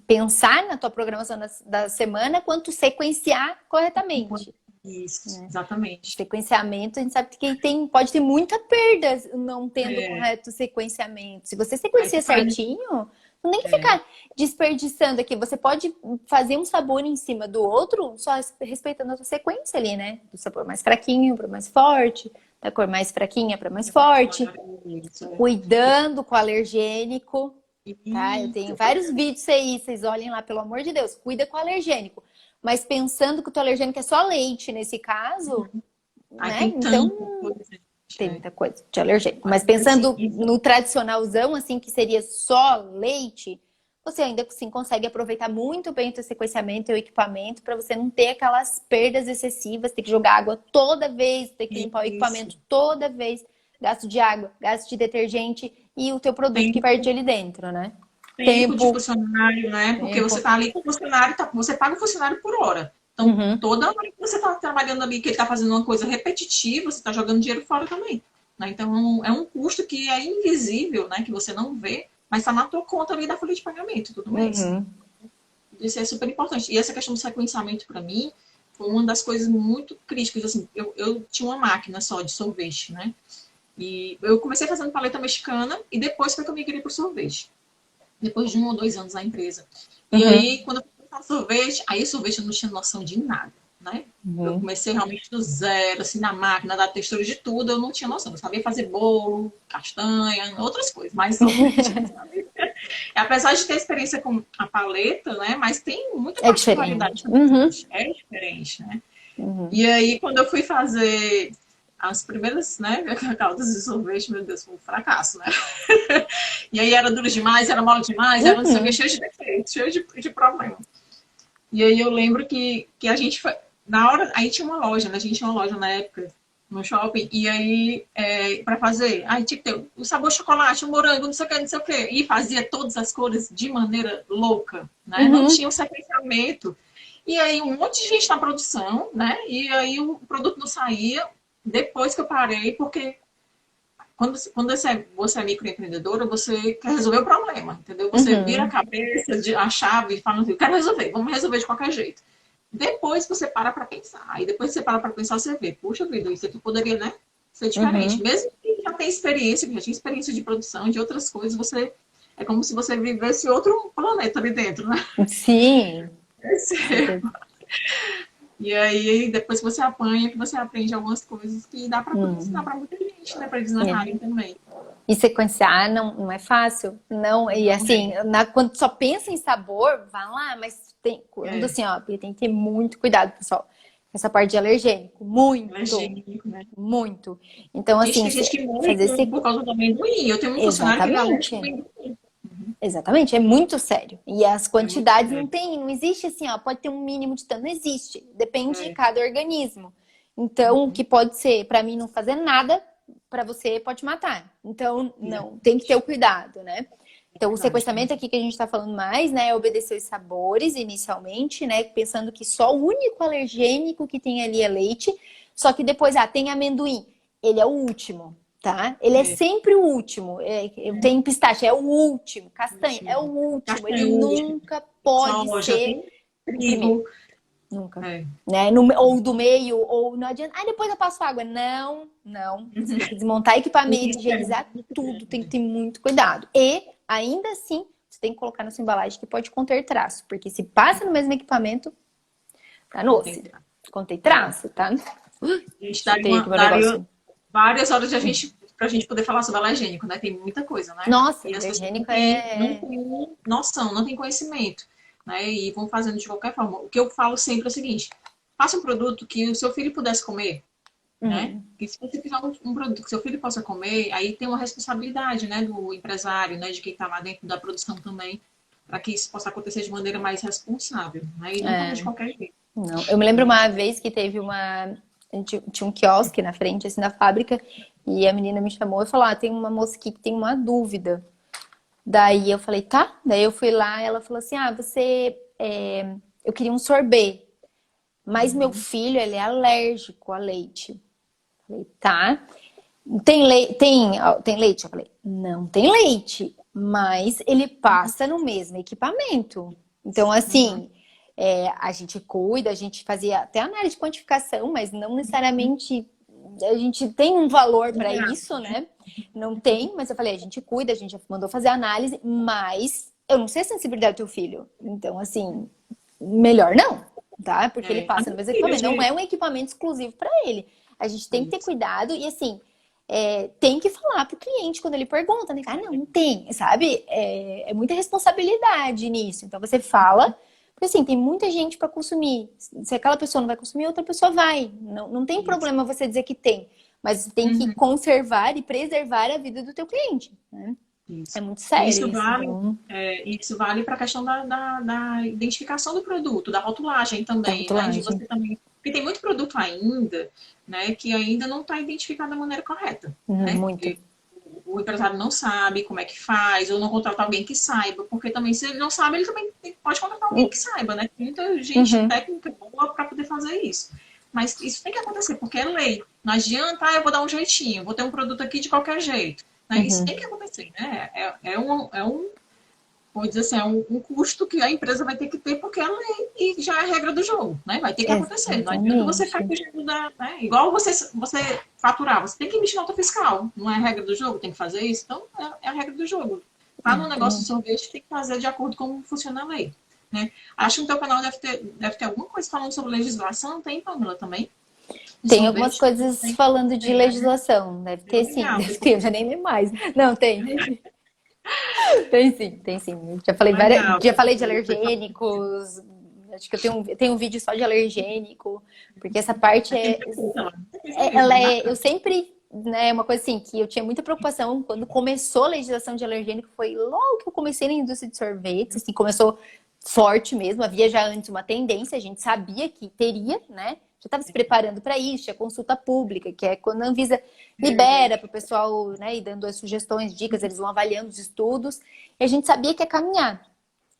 pensar na tua programação da semana, quanto sequenciar corretamente, Isso, né? exatamente. Sequenciamento, a gente sabe que pode ter muita perda não tendo o É, correto sequenciamento. Se você aí sequencia tu faz. certinho, não tem que É, ficar desperdiçando aqui. Você pode fazer um sabor em cima do outro, só respeitando a tua sequência ali, né? Do sabor mais fraquinho para mais forte, da cor mais fraquinha para mais forte, isso, cuidando com o alergênico. Tá, eu tenho isso. vários vídeos aí, vocês olhem lá, pelo amor de Deus, cuida com o alérgênico. Mas pensando que o teu alérgênico é só leite nesse caso, Aí né? tem Então tanta coisa, tem gente. muita coisa de alérgênico. Mas Mas assim, pensando no tradicionalzão, assim, que seria só leite, você ainda assim consegue aproveitar muito bem o teu sequenciamento e o equipamento para você não ter aquelas perdas excessivas, ter que jogar água toda vez, ter que limpar o isso. equipamento toda vez, gasto de água, gasto de detergente e o teu produto que Tempo, perde ali dentro, né? tempo de Tempo, funcionário, né? Porque você tempo. está ali com o funcionário, você paga o funcionário por hora. Então, Uhum, toda hora que você está trabalhando ali, que ele está fazendo uma coisa repetitiva, você está jogando dinheiro fora também. Né? Então, é um custo que é invisível, né? Que você não vê, mas está na tua conta ali da folha de pagamento todo mês. uhum, Isso é super importante. E essa questão do sequenciamento, para mim, foi uma das coisas muito críticas. Assim, eu tinha uma máquina só de sorvete, né? E eu comecei fazendo paleta mexicana e depois foi que eu migrei para o sorvete. Depois de 1 ou 2 anos na empresa. E uhum, aí, quando eu fui fazer sorvete, aí sorvete eu não tinha noção de nada, né? Eu uhum. comecei realmente do zero, assim, na máquina, da textura de tudo, eu não tinha noção. Eu sabia fazer bolo, castanha, outras coisas, mas sorvete eu não sabia. Apesar de ter experiência com a paleta, né? Mas tem muita É particularidade diferente. também. Uhum, É diferente, né? uhum. E aí, quando eu fui fazer as primeiras, né, caldas de sorvete, meu Deus, foi um fracasso, né? E aí era duro demais, era mole demais, era não sei o que, Uhum. cheio de defeitos, cheio de problema. E aí eu lembro que a gente foi, na hora, aí tinha uma loja, né? A gente tinha uma loja na época, no shopping, e aí, para fazer, aí tinha que ter o sabor chocolate, o morango, não sei o que, não sei o que, e fazia todas as cores de maneira louca, né? Não Uhum. tinha um sequenciamento. E aí um monte de gente na produção, né? E aí o produto não saía, depois que eu parei, porque quando você é microempreendedora, você quer resolver o problema, entendeu? Você vira a Uhum. cabeça, a chave e fala assim, eu quero resolver, vamos resolver de qualquer jeito. Depois você para pensar. Aí depois você para pensar, você vê, puxa vida, isso aqui poderia, né, ser diferente. Uhum. Mesmo que já tem experiência, já tinha experiência de produção, de outras coisas, você é como se você vivesse outro planeta ali dentro, né? Sim. E aí, depois que você apanha, que você aprende algumas coisas que dá para ensinar para muita gente, né? Para eles narrarem também. E sequenciar não é fácil. Não, e assim, quando só pensa em sabor, vá lá, mas tem, quando assim, ó, porque tem que ter muito cuidado, pessoal. Essa parte de alergênico, muito. Alergênico, né? Muito. Então, assim, tem gente que morre fazer por causa do amendoim. Eu tenho um funcionário que é alérgico ao amendoim. Exatamente, é muito sério. E as quantidades não existe assim, ó, pode ter um mínimo de tanto, não existe. Depende de cada organismo. Então, o que pode ser, para mim, não fazer nada, para você pode matar. Então, não, tem que ter o cuidado, né? Então, o sequenciamento aqui que a gente está falando mais, né, é obedecer os sabores inicialmente, né, pensando que só o único alergênico que tem ali é leite, só que depois, tem amendoim, ele é o último, tá? Ele é sempre o último. Tem pistache, é o último. Castanha, é o último. Castanha, ele nunca pode soja, ser trigo. Nunca. Né? Ou do meio, ou não adianta. Depois eu passo água. Não. Você tem que desmontar equipamento, higienizar tudo. Tem que ter muito cuidado. E, ainda assim, você tem que colocar na sua embalagem que pode conter traço. Porque se passa no mesmo equipamento, tá no osso. Contém traço, tá? A gente daria várias horas pra gente poder falar sobre alergênico, né? Tem muita coisa, né? Nossa, e as alergênico não tem noção, não tem conhecimento. Né? E vão fazendo de qualquer forma. O que eu falo sempre é o seguinte: faça um produto que o seu filho pudesse comer, né? E se você fizer um produto que seu filho possa comer, aí tem uma responsabilidade, né, do empresário, né, de quem está lá dentro da produção também, para que isso possa acontecer de maneira mais responsável, né? E não de qualquer jeito. Não. Eu me lembro uma vez que teve tinha um quiosque na frente, assim, da fábrica, e a menina me chamou e falou: tem uma moça aqui que tem uma dúvida. Daí eu falei, tá. Daí eu fui lá, ela falou assim, eu queria um sorvete, mas meu filho, ele é alérgico a leite. Eu falei, tá. Tem leite? Eu falei, não tem leite, mas ele passa no mesmo equipamento. Então, assim, a gente cuida, a gente fazia até análise de quantificação, mas não necessariamente a gente tem um valor para isso, né? Não tem, mas eu falei, a gente cuida, a gente já mandou fazer análise, mas eu não sei a sensibilidade do teu filho. Então, assim, melhor não, tá? Porque ele passa no mesmo equipamento. Não é um equipamento exclusivo para ele. A gente tem que ter cuidado e, assim, tem que falar pro cliente quando ele pergunta, né? Não tem, sabe? É muita responsabilidade nisso. Então, você fala. Porque assim, tem muita gente para consumir. Se aquela pessoa não vai consumir, outra pessoa vai. Não tem problema você dizer que tem. Mas você tem que conservar e preservar a vida do teu cliente. Né? É muito sério. Isso vale para a questão da identificação do produto, da rotulagem também. Né? De você também. Porque tem muito produto ainda, né, que ainda não está identificado da maneira correta. Né? Muito. O empresário não sabe como é que faz, ou não contrata alguém que saiba, porque também, se ele não sabe, ele também pode contratar alguém que saiba, né? Tem muita gente técnica boa para poder fazer isso. Mas isso tem que acontecer, porque é lei. Não adianta, eu vou dar um jeitinho, vou ter um produto aqui de qualquer jeito. Né? Isso tem que acontecer, né? Vou dizer assim, um custo que a empresa vai ter que ter, porque é lei e já é a regra do jogo, né? Vai ter que acontecer. Não adianta você ficar fugindo né? Igual você faturar, você tem que emitir nota fiscal. Não é a regra do jogo, tem que fazer isso. Então, é a regra do jogo. Tá no negócio de sorvete, tem que fazer de acordo com como funciona a lei. Né? Acho que no teu canal deve ter alguma coisa falando sobre legislação, tem, Pamela, também? Tem algumas coisas falando de legislação. Deve ter sim, deve ter, eu já nem lembro mais. Não, tem. Tem sim. Já falei de alergênicos. Acho que eu tenho um vídeo só de alergênico, porque essa parte eu sempre, né, uma coisa assim, que eu tinha muita preocupação quando começou a legislação de alergênico, foi logo que eu comecei na indústria de sorvetes, assim, começou forte mesmo, havia já antes uma tendência, a gente sabia que teria, né? Já estava se preparando para isso, tinha consulta pública, que é quando a Anvisa libera para o pessoal, né, e dando as sugestões, dicas, eles vão avaliando os estudos, e a gente sabia que ia caminhar.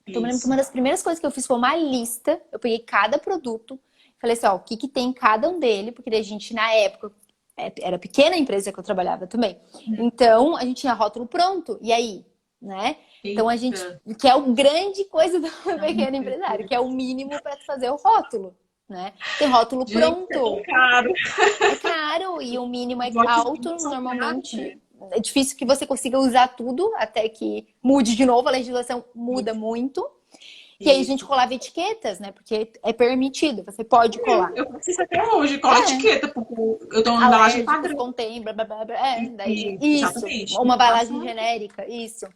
Então, eu me lembro que uma das primeiras coisas que eu fiz foi uma lista, eu peguei cada produto, falei assim, o que tem em cada um dele, porque a gente, na época, era pequena a empresa que eu trabalhava também, então a gente tinha rótulo pronto, e aí, né? Então, a gente, que é a grande coisa do pequeno empresário, que é o mínimo para fazer o rótulo. Né? Tem rótulo pronto. É caro. É caro e o mínimo é alto, normalmente. é difícil que você consiga usar tudo até que mude de novo, a legislação muda muito. E aí a gente Isso. colava etiquetas, né? Porque é permitido, você pode colar. Eu preciso até hoje, cola É, etiqueta, porque eu tenho uma embalagem alérgicos padrão. contém, blá, blá, blá, blá. É, daí, isso. Exatamente. Uma Eu faço embalagem genérica, isso.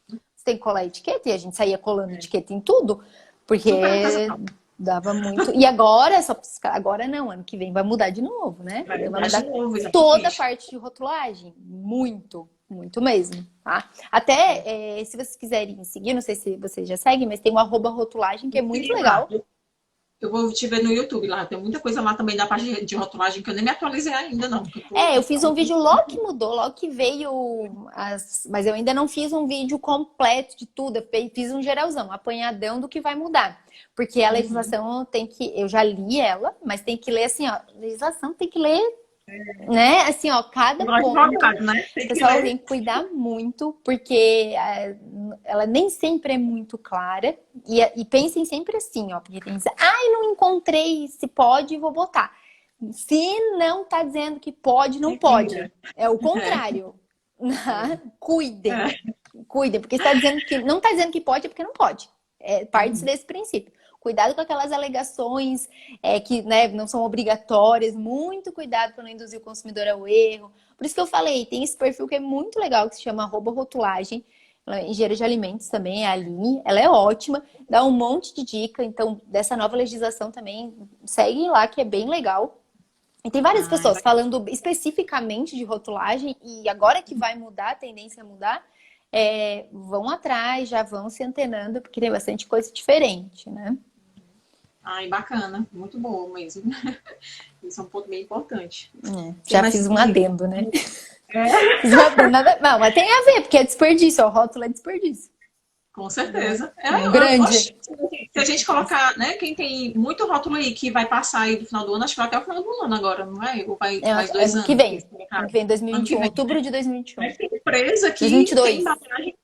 Você tem que colar etiqueta e a gente saía colando etiqueta em tudo, super porque artesanal. dava muito. E agora, agora não, ano que vem vai mudar de novo, né? Vai Vai mudar de mudar novo, toda a exatamente. parte de rotulagem. Muito, muito mesmo, tá? Até se vocês quiserem seguir, não sei se vocês já seguem, mas tem o @rotulagem que é Eu muito queria lá. legal. Eu vou te ver no YouTube lá. Tem muita coisa lá também da parte de rotulagem que eu nem me atualizei ainda, não. Eu fiz um vídeo logo que mudou, logo que veio Mas eu ainda não fiz um vídeo completo de tudo, eu fiz um geralzão, um apanhadão do que vai mudar. Porque a Uhum. legislação tem que... Eu já li ela, mas tem que ler assim, ó. Legislação tem que ler, né? Assim, ó, cada Igual ponto. advogado, né? Tem que Pessoal, ler. tem que cuidar muito, porque ela nem sempre é muito clara. E pensem sempre assim, ó, porque tem que dizer, não encontrei se pode, vou botar. Se não tá dizendo que pode, não Se vira. pode. É o É, contrário. Cuidem. é. Cuidem, porque está dizendo que não está dizendo que pode, é porque não pode. Parte Uhum. desse princípio. Cuidado com aquelas alegações que, né, não são obrigatórias. Muito cuidado para não induzir o consumidor ao erro. Por isso que eu falei, tem esse perfil que é muito legal, que se chama @rotulagem. Ela é engenheira de alimentos também, é a Aline. Ela é ótima, dá um monte de dica. Então, dessa nova legislação também, segue lá, que é bem legal. E tem várias Ai, pessoas falando especificamente de rotulagem, e agora que vai mudar, a tendência a mudar, vão atrás, já vão se antenando, porque tem bastante coisa diferente, né? ai, bacana. Muito bom mesmo. Isso é um ponto bem importante. Tem Já mais fiz um que... adendo, né? É, Fiz um adendo, não, mas tem a ver, porque é desperdício, ó, o rótulo é desperdício. com Né? certeza. Um grande. Oxe, se a gente colocar, né? Quem tem muito rótulo aí que vai passar aí do final do ano, acho que vai até o final do ano agora, não vai? Ou vai mais dois Ano que anos? vem. Ano que vem, Ano que 2021, vem. outubro de 2021. Mas tem empresa que tem 2022. embalagem,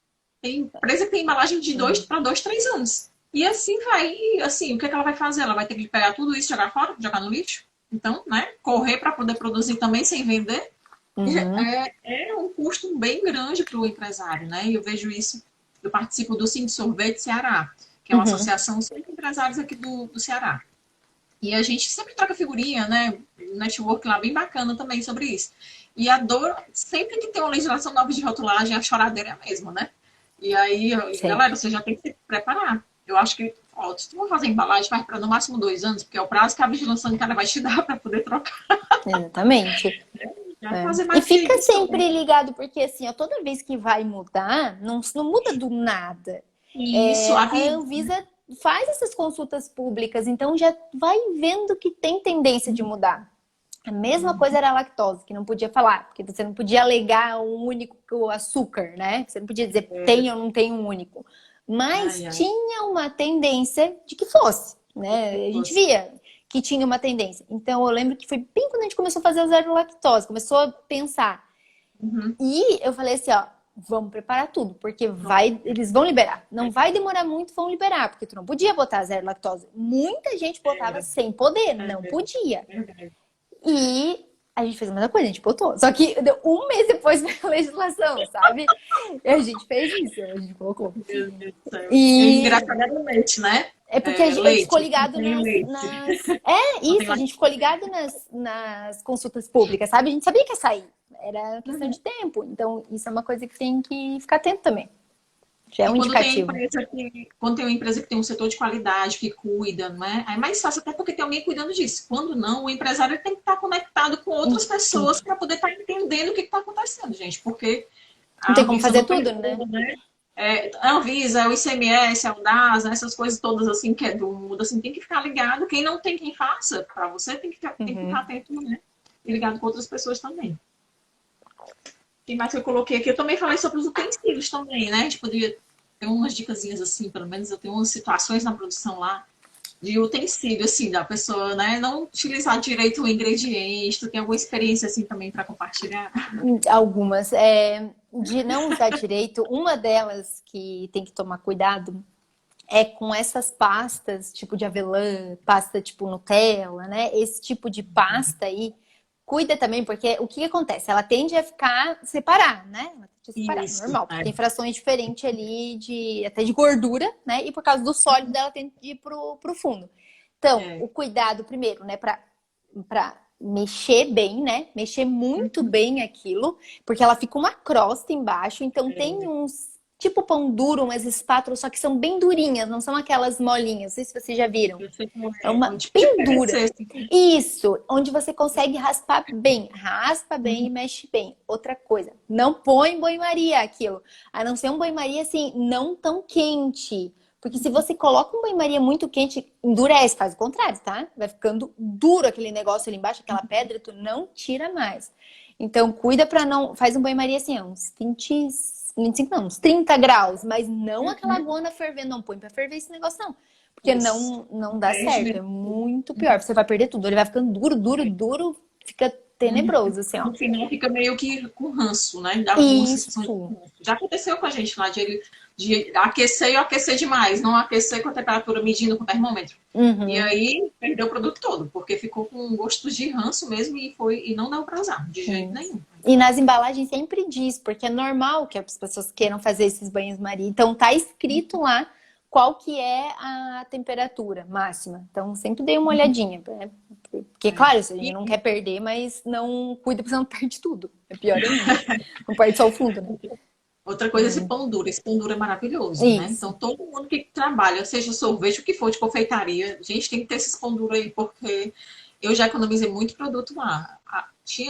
tem empresa que tem embalagem de 2 para 2, 3 anos. E assim vai, e assim, o que é que ela vai fazer? Ela vai ter que pegar tudo isso e jogar fora, jogar no lixo? Então, né? Correr para poder produzir também sem vender Uhum, é um custo bem grande para o empresário, né? E eu vejo isso, eu participo do Sim de Sorvete Ceará, que é uma uhum. associação de empresários aqui do Ceará. E a gente sempre troca figurinha, né? Um network lá bem bacana também sobre isso. E a dor, sempre que tem uma legislação nova de rotulagem, a choradeira é a mesma, né? E aí, galera, Sempre. você já tem que se preparar. Eu acho que, ó, se tu for fazer embalagem, faz para no máximo 2 anos, porque é o prazo que a vigilância sanitária vai te dar para poder trocar. Exatamente. Já fazer E mais fica que só. sempre ligado, porque assim, ó, toda vez que vai mudar, não muda do nada. Isso, a A vida. Anvisa faz essas consultas públicas, então já vai vendo que tem tendência de mudar. A mesma coisa era a lactose, que não podia falar, porque você não podia alegar um único açúcar, né? Você não podia dizer tem ou não tem um único. Mas Ai, ai. tinha uma tendência de que fosse, né? A gente via que tinha uma tendência. Então eu lembro que foi bem quando a gente começou a fazer o zero lactose, começou a pensar. Uhum. E eu falei assim, ó, vamos preparar tudo, porque eles vão liberar. Não vai demorar muito, vão liberar, porque tu não podia botar zero lactose. Muita gente botava sem poder, não podia. E a gente fez a mesma coisa, a gente botou. Só que deu um mês depois da legislação, sabe? E a gente fez isso, a gente colocou. Meu Deus do céu. E Engraçadamente, né? é porque a gente ficou Leite, não ligado tem leite. Não tem isso, a gente ficou ligado nas consultas públicas, sabe? A gente sabia que ia sair. Era questão de tempo. Então, isso é uma coisa que tem que ficar atento também. Já é E um indicativo. quando tem uma empresa que tem um setor de qualidade, que cuida, não é? Aí é mais fácil, até porque tem alguém cuidando disso. Quando não, o empresário tem que estar conectado com Em outras tudo. pessoas para poder estar entendendo o que está acontecendo, gente. Porque Não a tem como Anvisa fazer não tem tudo, né? tudo, né? A Anvisa, o ICMS, a UDASA, essas coisas todas assim que é do mundo, assim, tem que ficar ligado. Quem não tem quem faça, para você tem que ficar atento, né? E ligado com outras pessoas também. Tem mais que eu coloquei aqui? Eu também falei sobre os utensílios também, né? A gente poderia ter umas dicasinhas assim, pelo menos eu tenho umas situações na produção lá de utensílio, assim, da pessoa, né? Não utilizar direito o ingrediente. Tu tem alguma experiência assim também para compartilhar? Algumas. De não usar direito, uma delas que tem que tomar cuidado é com essas pastas, tipo de avelã, pasta tipo Nutella, né? Esse tipo de pasta aí, cuida também, porque o que acontece? Ela tende a separar, né? Ela tende a separar, Isso. normal, porque tem frações diferentes ali, até de gordura, né? E por causa do sólido dela tende a ir pro fundo. Então, o cuidado primeiro, né? Pra mexer bem, né? Mexer muito bem aquilo, porque ela fica uma crosta embaixo, então tem uns tipo pão duro, umas espátulas, só que são bem durinhas, não são aquelas molinhas. Não sei se vocês já viram. É uma bem dura. Isso, onde você consegue raspar bem. Raspa bem e mexe bem. Outra coisa, não põe banho-maria aquilo. A não ser um banho-maria assim, não tão quente. Porque se você coloca um banho-maria muito quente, endurece, faz o contrário, tá? Vai ficando duro aquele negócio ali embaixo, aquela pedra, tu não tira mais. Então, cuida pra não... Faz um banho-maria assim, uns 25 não, uns 30 graus, mas não aquela aguona fervendo. Não põe pra ferver esse negócio, não. Porque não dá certo, é muito pior. Você vai perder tudo, ele vai ficando duro, fica tenebroso, assim, ó. No final fica meio que com ranço, né? Dá uma sensação de ranço. Já aconteceu com a gente lá, de aquecer e aquecer demais, não aquecer com a temperatura medindo com o termômetro. E aí perdeu o produto todo, porque ficou com gosto de ranço mesmo e não deu pra usar, de jeito nenhum. E nas embalagens sempre diz, porque é normal que as pessoas queiram fazer esses banhos-maria. Então tá escrito lá qual que é a temperatura máxima. Então sempre dei uma olhadinha, né? Porque claro, a gente não quer perder, mas não cuida porque você não perde tudo. É pior ainda. Não perde só o fundo, né? Outra coisa, esse pão duro é maravilhoso, né? Então todo mundo que trabalha, seja sorvete, o que for de confeitaria, gente, tem que ter esses pão duro aí, porque eu já economizei muito produto lá.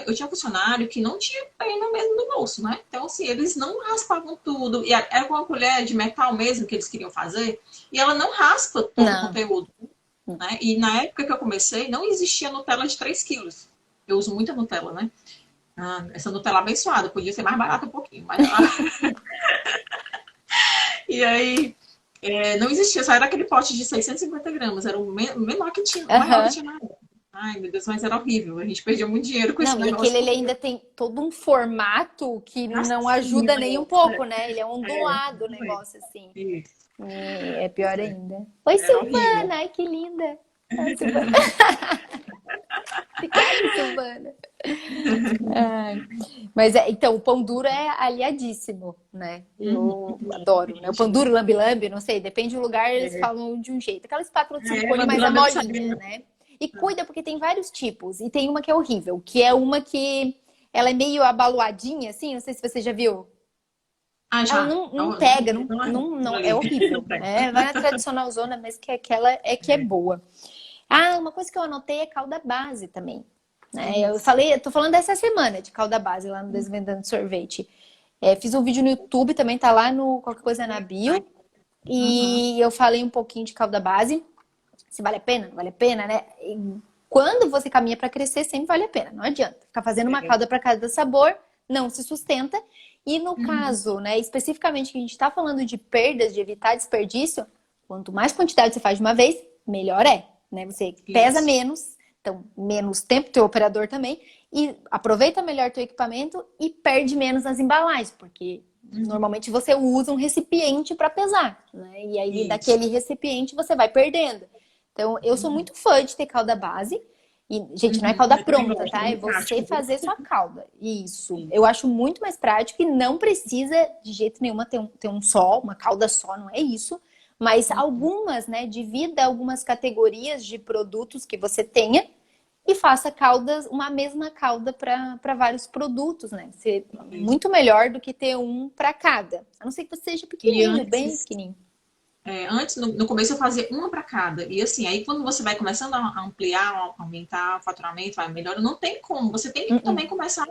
Eu tinha funcionário que não tinha pena mesmo no bolso, né? Então, assim, eles não raspavam tudo. E era com uma colher de metal mesmo que eles queriam fazer. E ela não raspa todo o conteúdo. Né? E na época que eu comecei, não existia Nutella de 3 quilos. Eu uso muita Nutella, né? Essa Nutella abençoada. Podia ser mais barata um pouquinho. Mas... E aí... não existia, só era aquele pote de 650 gramas. Era o menor que tinha. O maior que tinha na época. Ai, meu Deus, mas era horrível. A gente perdia muito dinheiro com esse negócio. E aquele ele ainda tem todo um formato que não ajuda nem um pouco, né? Ele é ondulado o negócio, assim. É pior ainda. Oi, Silvana! Ai, que linda! Ai, Silvana. Obrigada, Silvana. Mas então, o pão duro é aliadíssimo, né? Eu adoro, né? O pão duro, lambe-lambe, não sei, depende do lugar, eles falam de um jeito. Aquela espátula de silicone mais a molinha, né? E cuida, porque tem vários tipos. E tem uma que é horrível, que é uma que ela é meio abaloadinha, assim. Não sei se você já viu. Já. Ela não pega, não é horrível. Vai na tradicional zona, mas que aquela é que é boa. Uma coisa que eu anotei é calda base também. Né? Eu tô falando dessa semana de calda base lá no Desvendando Sorvete. Fiz um vídeo no YouTube, também tá lá no Qualquer Coisa na Bio. E eu falei um pouquinho de calda base. Se vale a pena, não vale a pena, né? E quando você caminha para crescer, sempre vale a pena. Não adianta. Ficar fazendo uma calda para cada sabor, não se sustenta. E no caso, né, especificamente que a gente está falando de perdas, de evitar desperdício, quanto mais quantidade você faz de uma vez, melhor é. Né? Você pesa menos, então menos tempo, teu operador também, e aproveita melhor teu equipamento e perde menos nas embalagens, porque normalmente você usa um recipiente para pesar, né? E aí daquele recipiente você vai perdendo. Então, eu sou muito fã de ter calda base. E, gente, não é calda pronta, tá? É você fazer sua calda. Isso. Eu acho muito mais prático e não precisa de jeito nenhum ter uma calda só, não é isso. Mas algumas, né? Divida algumas categorias de produtos que você tenha e faça uma mesma calda para vários produtos, né? Ser muito melhor do que ter um para cada. A não ser que você seja pequenininho, bem pequenininho. Antes, no começo, eu fazia uma para cada. E assim, aí quando você vai começando a ampliar, a aumentar o faturamento, vai melhor, não tem como. Você tem que também começar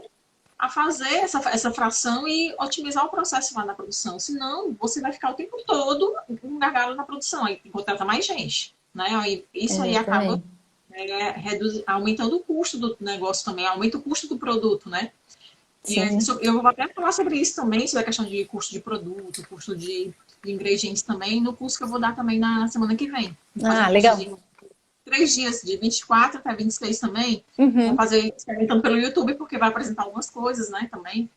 a fazer essa fração e otimizar o processo lá na produção. Senão, você vai ficar o tempo todo um gargalo na produção. Aí contrata mais gente. Né? Isso aí acaba aumentando o custo do negócio também, aumenta o custo do produto, né? E eu vou até falar sobre isso também, sobre a questão de custo de produto, custo de ingredientes também, no curso que eu vou dar também na semana que vem. Legal. 3 dias, de 24 até 26 também. Vou fazer experimentando pelo YouTube, porque vai apresentar algumas coisas, né, também.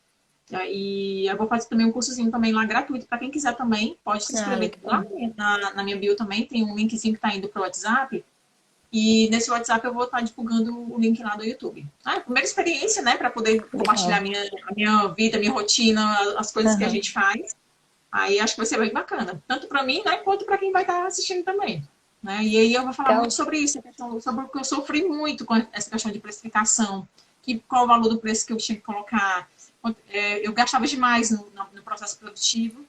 E eu vou fazer também um cursozinho também lá gratuito, para quem quiser também, pode se inscrever lá na minha bio também, tem um linkzinho que tá indo pro WhatsApp, E nesse WhatsApp eu vou estar divulgando o link lá do YouTube. Ah, primeira experiência, né? Para poder compartilhar a minha vida, a minha rotina, as coisas que a gente faz. Aí acho que vai ser bem bacana. Tanto para mim, né? Quanto para quem vai estar assistindo também. Né? E aí eu vou falar muito sobre isso, sobre o que eu sofri muito com essa questão de precificação, qual o valor do preço que eu tinha que colocar. Eu gastava demais no processo produtivo.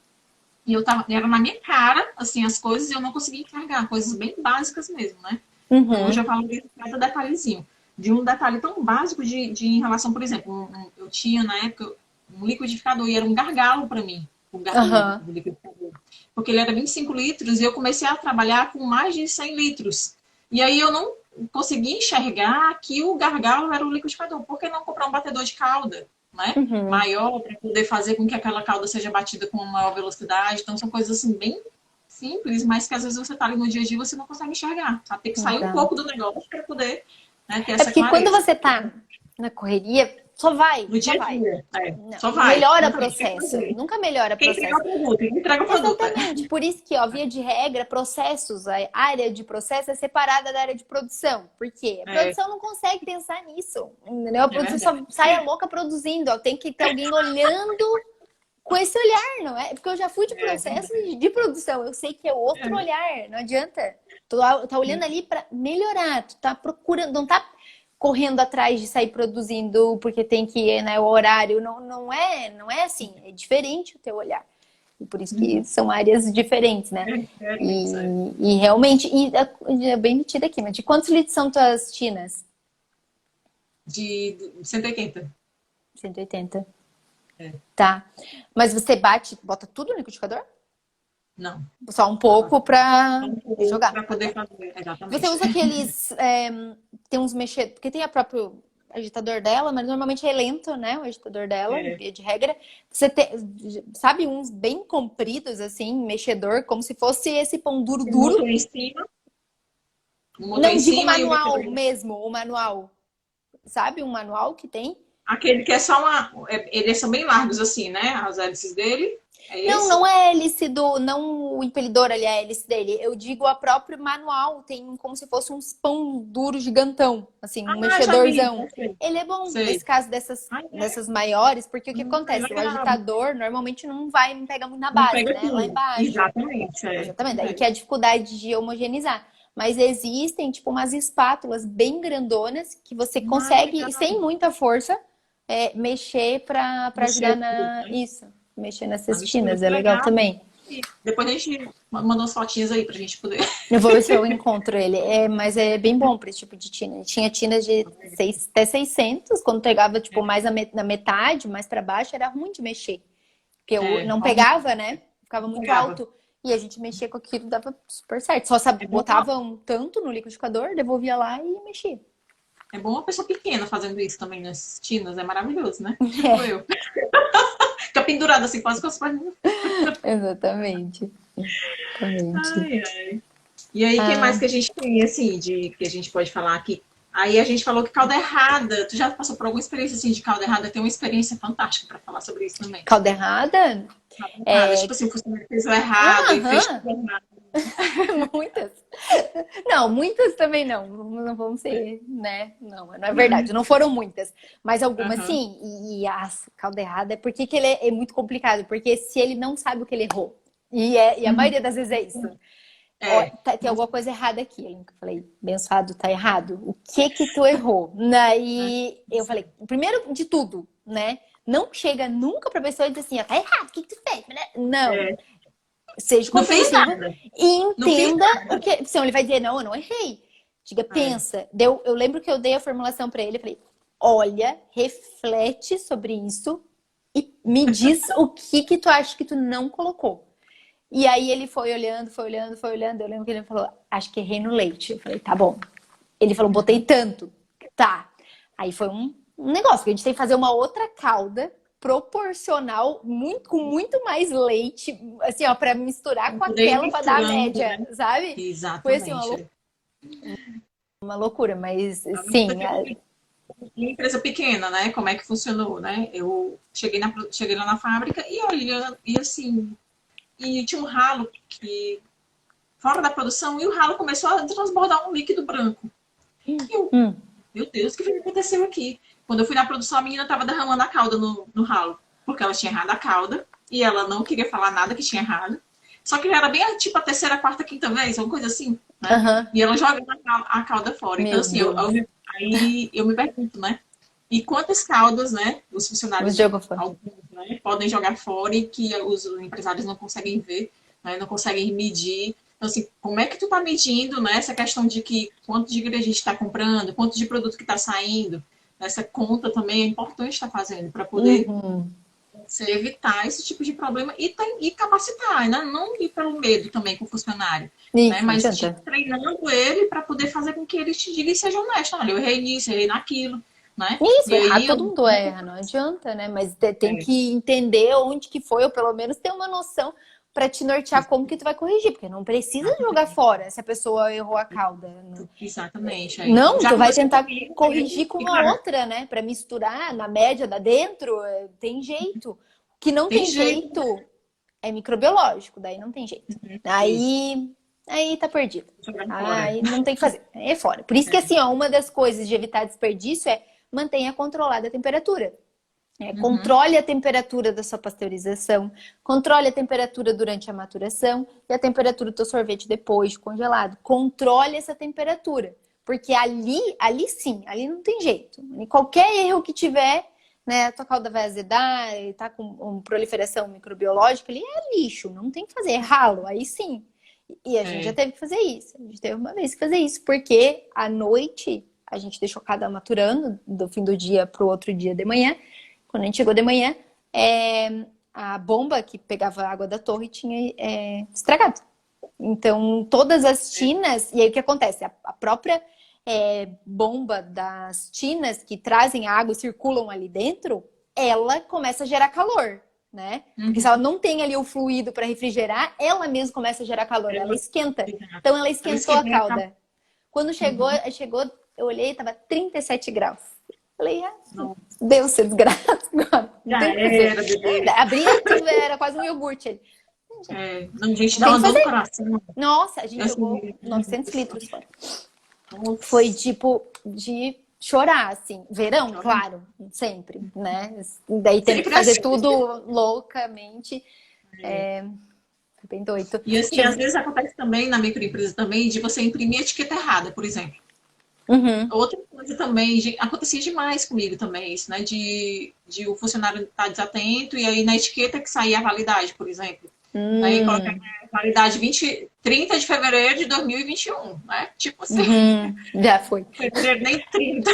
E era na minha cara, assim, as coisas, e eu não conseguia enxergar, coisas bem básicas mesmo, né? Então, hoje eu falo de cada detalhezinho. De um detalhe tão básico em relação, por exemplo, eu tinha na época um liquidificador e era um gargalo para mim, o gargalo do liquidificador. Porque ele era 25 litros e eu comecei a trabalhar com mais de 100 litros. E aí eu não conseguia enxergar que o gargalo era o liquidificador. Por que não comprar um batedor de calda, né? Maior, para poder fazer com que aquela calda seja batida com maior velocidade? Então, são coisas assim bem simples, mas que às vezes você tá ali no dia a dia e você não consegue enxergar. Sabe? Tem que sair um pouco do negócio para poder, né, ter essa porque clareza. quando você tá na correria, só vai. No dia a dia. Só vai. Melhora o processo. Nunca melhora o processo. Quem entrega o produto. Exatamente. Por isso que, ó, via de regra, processos, a área de processo é separada da área de produção. Por quê? A produção não consegue pensar nisso. Entendeu? A produção só sai a louca produzindo. Ó. Tem que ter alguém olhando com esse olhar, não é? Porque eu já fui de processo de produção. Eu sei que é outro olhar. Não adianta. Tu tá olhando ali para melhorar. Tu tá procurando, não tá correndo atrás de sair produzindo porque tem que ir, né, o horário. Não é assim. É diferente o teu olhar. E por isso que são áreas diferentes, né? E realmente, é bem nitido aqui, mas de quantos litros são tuas tinas? De 180. 180. Tá. Mas você bota tudo no liquidificador? Não. Só um pouco para jogar. Para poder fazer, exatamente. Você usa aqueles... tem uns mexedores... Porque tem a próprio agitador dela, mas normalmente é lento, né? O agitador dela, de regra. Você sabe uns bem compridos, assim, mexedor, como se fosse esse pão duro. Motor em cima. Não, digo o manual mesmo, o manual. Sabe um manual que tem? Aquele que é só eles são bem largos assim, né? As hélices dele. Não é a hélice não o impelidor ali, é a hélice dele. Eu digo a própria manual, tem como se fosse um pão duro gigantão, assim, um mechedorzão. Ele é bom nesse caso dessas maiores, porque o que acontece? O agitador normalmente não pega muito na base, né? Lá embaixo. Exatamente. Exatamente, daí que é a dificuldade de homogeneizar. Mas existem, tipo, umas espátulas bem grandonas que você consegue, sem muita força, mexer para ajudar isso. Mexer nessas tinas, é legal também. Depois a gente manda umas fotinhas aí pra gente poder. Eu vou ver se eu encontro ele. Mas é bem bom pra esse tipo de tina. Tinha tinas de até 600, quando pegava tipo mais na metade, mais pra baixo, era ruim de mexer. Porque eu não pegava, né? Ficava muito alto. E a gente mexia com aquilo, dava super certo. Só botava um tanto no liquidificador, devolvia lá e mexia. É bom uma pessoa pequena fazendo isso também nas tinas, é maravilhoso, né? Tipo eu. Fica pendurada assim, quase com as pernas. Exatamente. E aí, o que mais que a gente tem, assim, que a gente pode falar aqui? Aí a gente falou que calda errada. Tu já passou por alguma experiência, assim, de calda errada? Tem uma experiência fantástica para falar sobre isso também. Calda errada? Tipo assim, o funcionário fez o errado e fez tudo errado. Muitas. Não, muitas também não. Não vamos ser, né? Não é verdade. Não foram muitas. Mas algumas sim. E a calda errada, por que ele é muito complicado? Porque se ele não sabe o que ele errou, e a maioria das vezes é isso. Tem alguma coisa errada aqui. Eu falei, abençoado, tá errado. O que tu errou? E eu falei, primeiro de tudo, né? Não chega nunca pra pessoa e diz assim, tá errado, o que tu fez? Não. Seja compreensivo e entenda o que... Senão ele vai dizer, não, eu não errei. Diga, pensa. Eu lembro que eu dei a formulação pra ele, eu falei, olha, reflete sobre isso e me diz o que tu acha que tu não colocou. E aí ele foi olhando. Eu lembro que ele falou, acho que errei no leite. Eu falei, tá bom. Ele falou, botei tanto. Tá. Aí foi um negócio, que a gente tem que fazer uma outra calda proporcional, com muito mais leite, assim, ó, pra misturar com aquela pra dar a média, né? Sabe? Exatamente. Foi assim, uma loucura, mas sim. Empresa pequena, né? Como é que funcionou, né? Eu cheguei lá na fábrica e olhando, e assim, e tinha um ralo fora da produção, e o ralo começou a transbordar um líquido branco. E eu, Hum. meu Deus, o que foi que aconteceu aqui? Quando eu fui na produção, a menina tava derramando a calda no ralo. Porque ela tinha errado a calda. E ela não queria falar nada que tinha errado. Só que já era bem tipo a terceira, quarta, quinta vez, uma coisa assim, né? Aham. E ela jogando a calda fora. Então, Meu assim, Deus. aí eu me pergunto, né? E quantas caldas, né? Os Mas funcionários, jogou fora. alguns, né, podem jogar fora e que os empresários não conseguem ver, né, não conseguem medir. Então, assim, como é que tu tá medindo, né? Essa questão de que quanto de ingrediente está comprando, quanto de produto que está saindo. Essa conta também é importante estar fazendo para poder Uhum. você evitar esse tipo de problema e capacitar, né? Não ir pelo medo também com o funcionário, né? Isso, não Mas adianta. treinando ele para poder fazer com que ele te diga e seja honesto. Olha, eu errei nisso, errei naquilo, né? Isso, E errar aí todo mundo erra, não adianta, né? Mas tem que entender onde que foi, ou pelo menos ter uma noção para te nortear como que tu vai corrigir, porque não precisa jogar fora se a pessoa errou a cauda. exatamente. Aí. Não, Já tu vai aconteceu tentar comigo, corrigir com e a claro, outra, né? Para misturar na média da dentro, tem jeito. O que não tem tem jeito. jeito é microbiológico, daí não tem jeito. Isso, Aí tá perdido. jogar fora. Aí não tem que fazer, aí é fora. Por isso que assim, ó, uma das coisas de evitar desperdício é mantenha controlada a temperatura. Uhum. Controle a temperatura da sua pasteurização, controle a temperatura durante a maturação e a temperatura do teu sorvete depois de congelado. Controle essa temperatura, porque ali sim, ali não tem jeito. E qualquer erro que tiver, né, a tua calda vai azedar, tá com uma proliferação microbiológica, ali é lixo, não tem que fazer, é ralo, aí sim. E a gente já É. teve que fazer isso, a gente teve uma vez que fazer isso, porque à noite a gente deixou cada maturando do fim do dia para o outro dia de manhã. Quando a gente chegou de manhã, a bomba que pegava a água da torre tinha estragado. Então, todas as tinas. E aí o que acontece? A própria bomba das tinas que trazem a água e circulam ali dentro, ela começa a gerar calor, né? Porque se ela Uhum. não tem ali o fluido para refrigerar, ela mesma começa a gerar calor, ela Ela, esquenta. Então, ela ela esquentou a esquenta. calda. Quando Uhum. chegou, eu olhei, estava 37 graus. Falei, Não, Deus, seu desgraça agora. Não já tem o que fazer. era, bebê. Abria tudo, era quase um iogurte ali. É, não, gente, Não dá tem uma que dor no fazer. coração. Nossa, a gente jogou Assim, 900 litros fora. Foi nossa, tipo de chorar, assim. Verão, chora. claro, sempre, né? Daí tendo que Sempre fazer assim. tudo loucamente. Foi bem doido. E assim, às vezes acontece também na microempresa também de você imprimir a etiqueta errada, por exemplo. Uhum. Outra coisa também, acontecia demais comigo também, isso, né? De o funcionário estar desatento e aí na etiqueta que saía a validade, por exemplo. Aí colocar Hum. validade 30 de fevereiro de 2021, né? Tipo assim, Uhum. Já foi. fevereiro nem 30,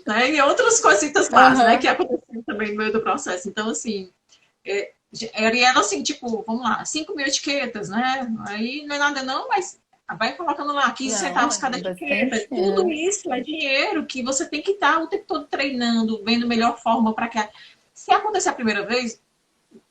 né? E outras coisitas más, né? Aham. Que aconteciam também no meio do processo. Então, assim, era assim, tipo, vamos lá, 5 mil etiquetas, né? Aí não é nada não, mas vai colocando lá 15 Não, centavos é cada etiqueta. bastante. Tudo isso é dinheiro que você tem que estar o tempo todo treinando, vendo melhor forma para que. Se acontecer a primeira vez,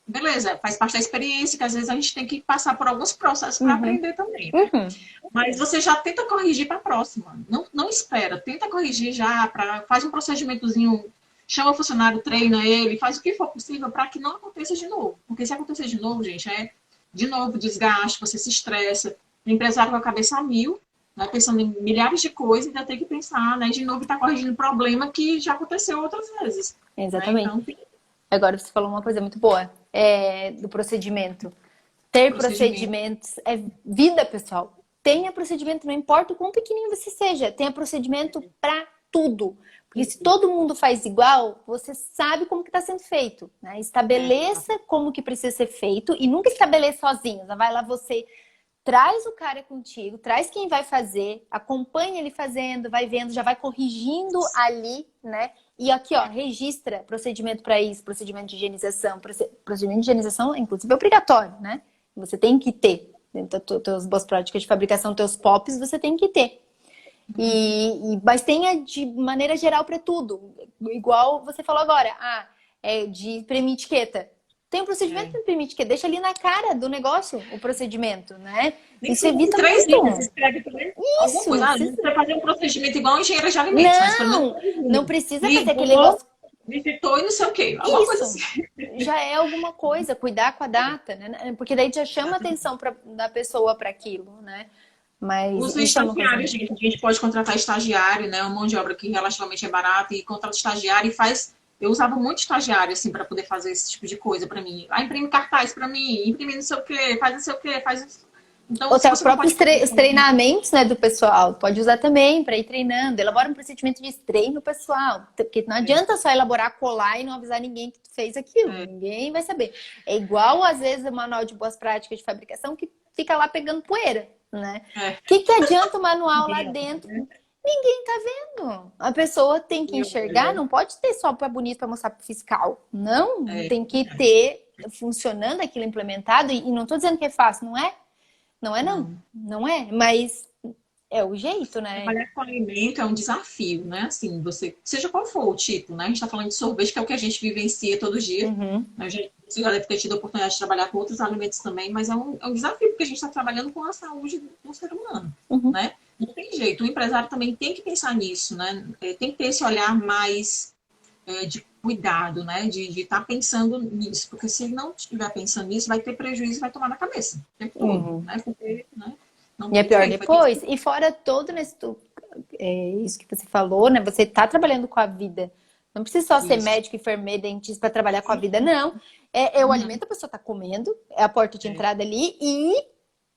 beleza, faz parte da experiência, que às vezes a gente tem que passar por alguns processos para Uhum. aprender também, né? Uhum. Mas você já tenta corrigir para a próxima. Não, não espera, tenta corrigir já, faz um procedimentozinho, chama o funcionário, treina ele, faz o que for possível para que não aconteça de novo. Porque se acontecer de novo, gente, é de novo desgaste, você se estressa, o empresário com a cabeça a mil, né, pensando em milhares de coisas, ainda tem que pensar, né, de novo está corrigindo um problema que já aconteceu outras vezes. Né? Exatamente. Então, tem Agora você falou uma coisa muito boa, do procedimento. Ter procedimento. procedimentos é vida, pessoal. Tenha procedimento, não importa o quão pequenininho você seja, tenha procedimento para tudo. Porque se todo mundo faz igual, você sabe como que está sendo feito. Né? Estabeleça como que precisa ser feito e nunca estabeleça sozinho. Já vai lá você, traz o cara contigo, traz quem vai fazer, acompanha ele fazendo, vai vendo, já vai corrigindo ali, né? E aqui, ó, registra procedimento para isso, procedimento de higienização. Procedimento de higienização, inclusive, é obrigatório, né? Você tem que ter. Dentro das tuas boas práticas de fabricação, teus POPs, você tem que ter. Mas tenha de maneira geral para tudo. Igual você falou agora, de imprimir etiqueta. Tem um procedimento É. para imprimir etiqueta, deixa ali na cara do negócio o procedimento, né? Nem que Isso seja em evita 3 linhas, muito. escreve também alguma Isso, coisa. Ah, você vai fazer um procedimento igual um engenheiro de alimentos, mas pelo menos não, 3 linhas. não precisa fazer aquele Ligou, negócio. visitou e não sei o quê. Alguma coisa Isso assim. já é alguma coisa, cuidar com a data, né? Porque daí já chama a atenção da pessoa para aquilo, né? Mas Os isso é uma coisa. estagiários, gente, a gente pode contratar estagiário, né? Uma mão de obra que relativamente é barata e contrata estagiário e faz. Eu usava muito estagiário, assim, para poder fazer esse tipo de coisa para mim. Ah, imprime cartaz para mim, imprime não sei o quê, faz não sei o quê, faz isso. Então, Ou se até os você não próprios pode fazer os treinamentos, né, do pessoal. Pode usar também para ir treinando. Elabora um procedimento de treino pessoal. Porque não adianta só elaborar, colar e não avisar ninguém que tu fez aquilo. Ninguém vai saber. É igual, às vezes, o manual de boas práticas de fabricação que fica lá pegando poeira, né? O que adianta o manual lá dentro? Ninguém tá vendo. A pessoa tem que enxergar, não pode ter só para bonito para mostrar para fiscal. Não, tem que ter funcionando aquilo implementado. E não tô dizendo que é fácil, não é? Não é não, não é, mas é o jeito, né? Trabalhar com alimento é um desafio, né? Assim, você, seja qual for o tipo, né? A gente está falando de sorvete, que é o que a gente vivencia todo dia. A gente já deve ter tido a oportunidade de trabalhar com outros alimentos também, mas é um desafio, porque a gente está trabalhando com a saúde do ser humano, né? Não tem jeito. O empresário também tem que pensar nisso, né? Tem que ter esse olhar mais de cuidado, né? De estar pensando nisso, porque se ele não estiver pensando nisso, vai ter prejuízo e vai tomar na cabeça o tempo todo, né? Porque, né? Não E é tem pior jeito, vai ter depois. que... E fora todo nesse, isso que você falou, né? Você tá trabalhando com a vida. Não precisa só ser Isso. médico, enfermeiro, dentista para trabalhar com a vida, não. É o alimento que a pessoa tá comendo, é a porta de entrada ali e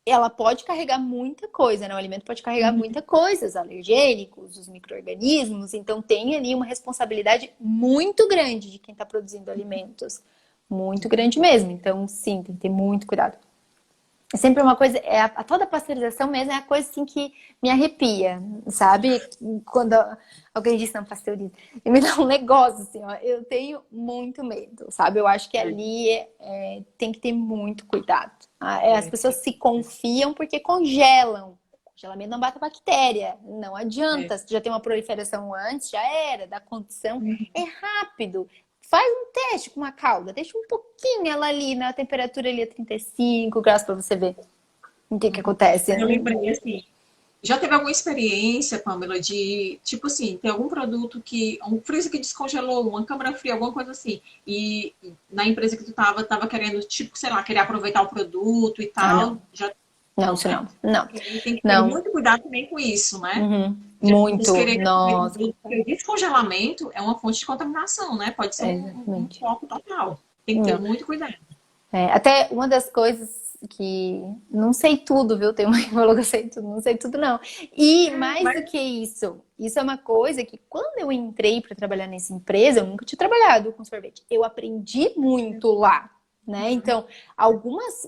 ela pode carregar muita coisa, né? O alimento pode carregar muita coisa, os alergênicos, os micro-organismos. Então tem ali uma responsabilidade muito grande de quem está produzindo alimentos. Muito grande mesmo. Então, sim, tem que ter muito cuidado. É sempre uma coisa, toda a pasteurização mesmo é a coisa assim que me arrepia, sabe? Quando alguém diz não pasteuriza, e me dá um negócio assim, ó, eu tenho muito medo, sabe? Eu acho que ali tem que ter muito cuidado. As pessoas se confiam porque congelam. Congelamento não mata bactéria, não adianta. Se já tem uma proliferação antes, já era, da condição. É rápido. Faz um teste com uma calda, deixa um pouquinho ela ali na temperatura ali a 35 graus para você ver o que acontece. Eu lembrei assim, já teve alguma experiência, Pamela, de, tipo assim, tem algum produto que, um freezer que descongelou, uma câmara fria, alguma coisa assim, e na empresa que tu tava querendo, tipo, sei lá, querer aproveitar o produto e tal, Não. já Não, isso não. Não. tem que ter Não. muito cuidado também com isso, né? Muito. Nossa. Porque o descongelamento é uma fonte de contaminação, né? Pode ser um Exatamente. foco total. Tem que ter Não. muito cuidado. Até uma das coisas que não sei tudo, viu? Tem uma que falou que eu sei tudo, não sei tudo, não. E mais do que isso é uma coisa que quando eu entrei para trabalhar nessa empresa, eu nunca tinha trabalhado com sorvete. Eu aprendi muito lá. Né? Então,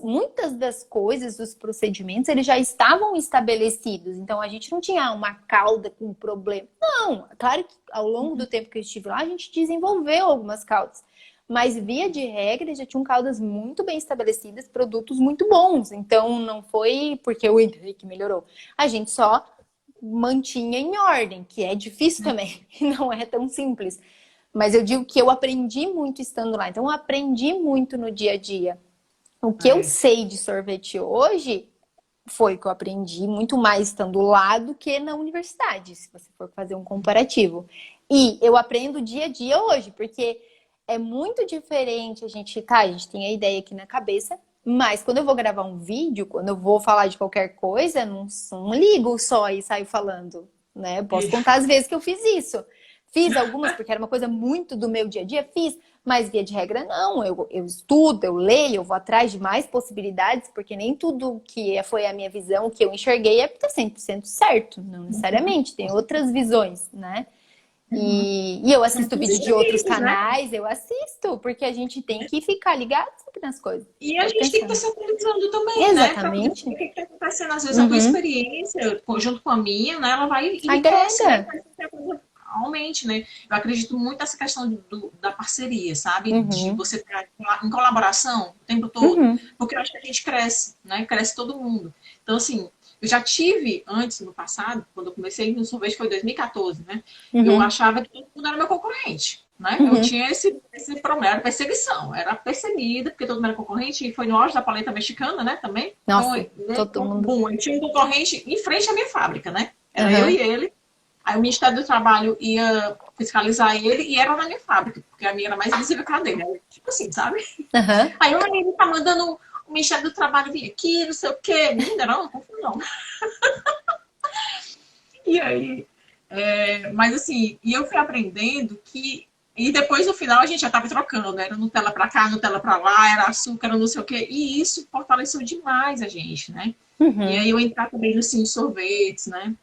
muitas das coisas, dos procedimentos, eles já estavam estabelecidos. Então, a gente não tinha uma cauda com problema. Não, claro que ao longo do tempo que eu estive lá, a gente desenvolveu algumas caudas. Mas, via de regra, já tinham caudas muito bem estabelecidas, produtos muito bons. Então, não foi porque eu entrei que melhorou. A gente só mantinha em ordem, que é difícil também. Não é tão simples. Mas eu digo que eu aprendi muito estando lá. Então, eu aprendi muito no dia a dia. O que eu sei de sorvete hoje foi o que eu aprendi muito mais estando lá do que na universidade, se você for fazer um comparativo. E eu aprendo dia a dia hoje, porque é muito diferente a gente tem a ideia aqui na cabeça, mas quando eu vou gravar um vídeo, quando eu vou falar de qualquer coisa, não ligo só e saio falando, né? Eu posso contar as vezes que eu fiz isso. Fiz algumas porque era uma coisa muito do meu dia a dia, mas via de regra não. Eu estudo, eu leio, eu vou atrás de mais possibilidades, porque nem tudo que foi a minha visão, que eu enxerguei, é 100% certo. Não necessariamente, tem outras visões, né? E eu assisto vídeo de outros canais, eu assisto, porque a gente tem que ficar ligado sempre nas coisas. E a gente tem que estar se atualizando também, né? Para poder ver o que está acontecendo. Às vezes a tua experiência, junto com a minha, né? Ela vai enriquecer, realmente, né? Eu acredito muito nessa questão da parceria, sabe? De você estar em colaboração o tempo todo. Porque eu acho que a gente cresce, né? Cresce todo mundo. Então, assim, eu já tive antes, no passado, quando eu comecei no sorvete, foi em 2014, né? Eu achava que todo mundo era meu concorrente, né? Eu tinha esse problema, era perseguição. Era perseguida, porque todo mundo era concorrente, e foi no auge da paleta mexicana, né? Também. Nossa, então, todo mundo. Bom, eu tinha um concorrente em frente à minha fábrica, né? Era eu e ele. Aí o Ministério do Trabalho ia fiscalizar ele e era na minha fábrica, porque a minha era mais visível que a dele. Tipo assim, sabe? Aí ele tá mandando o Ministério do Trabalho vir aqui, não sei o quê. Menina, era uma confusão. E aí, mas assim, e eu fui aprendendo que. E depois no final a gente já estava trocando, né? Era Nutella para cá, Nutella para lá, era açúcar, era não sei o quê. E isso fortaleceu demais a gente, né? E Uhum. aí eu entrar também nos sorvetes, né?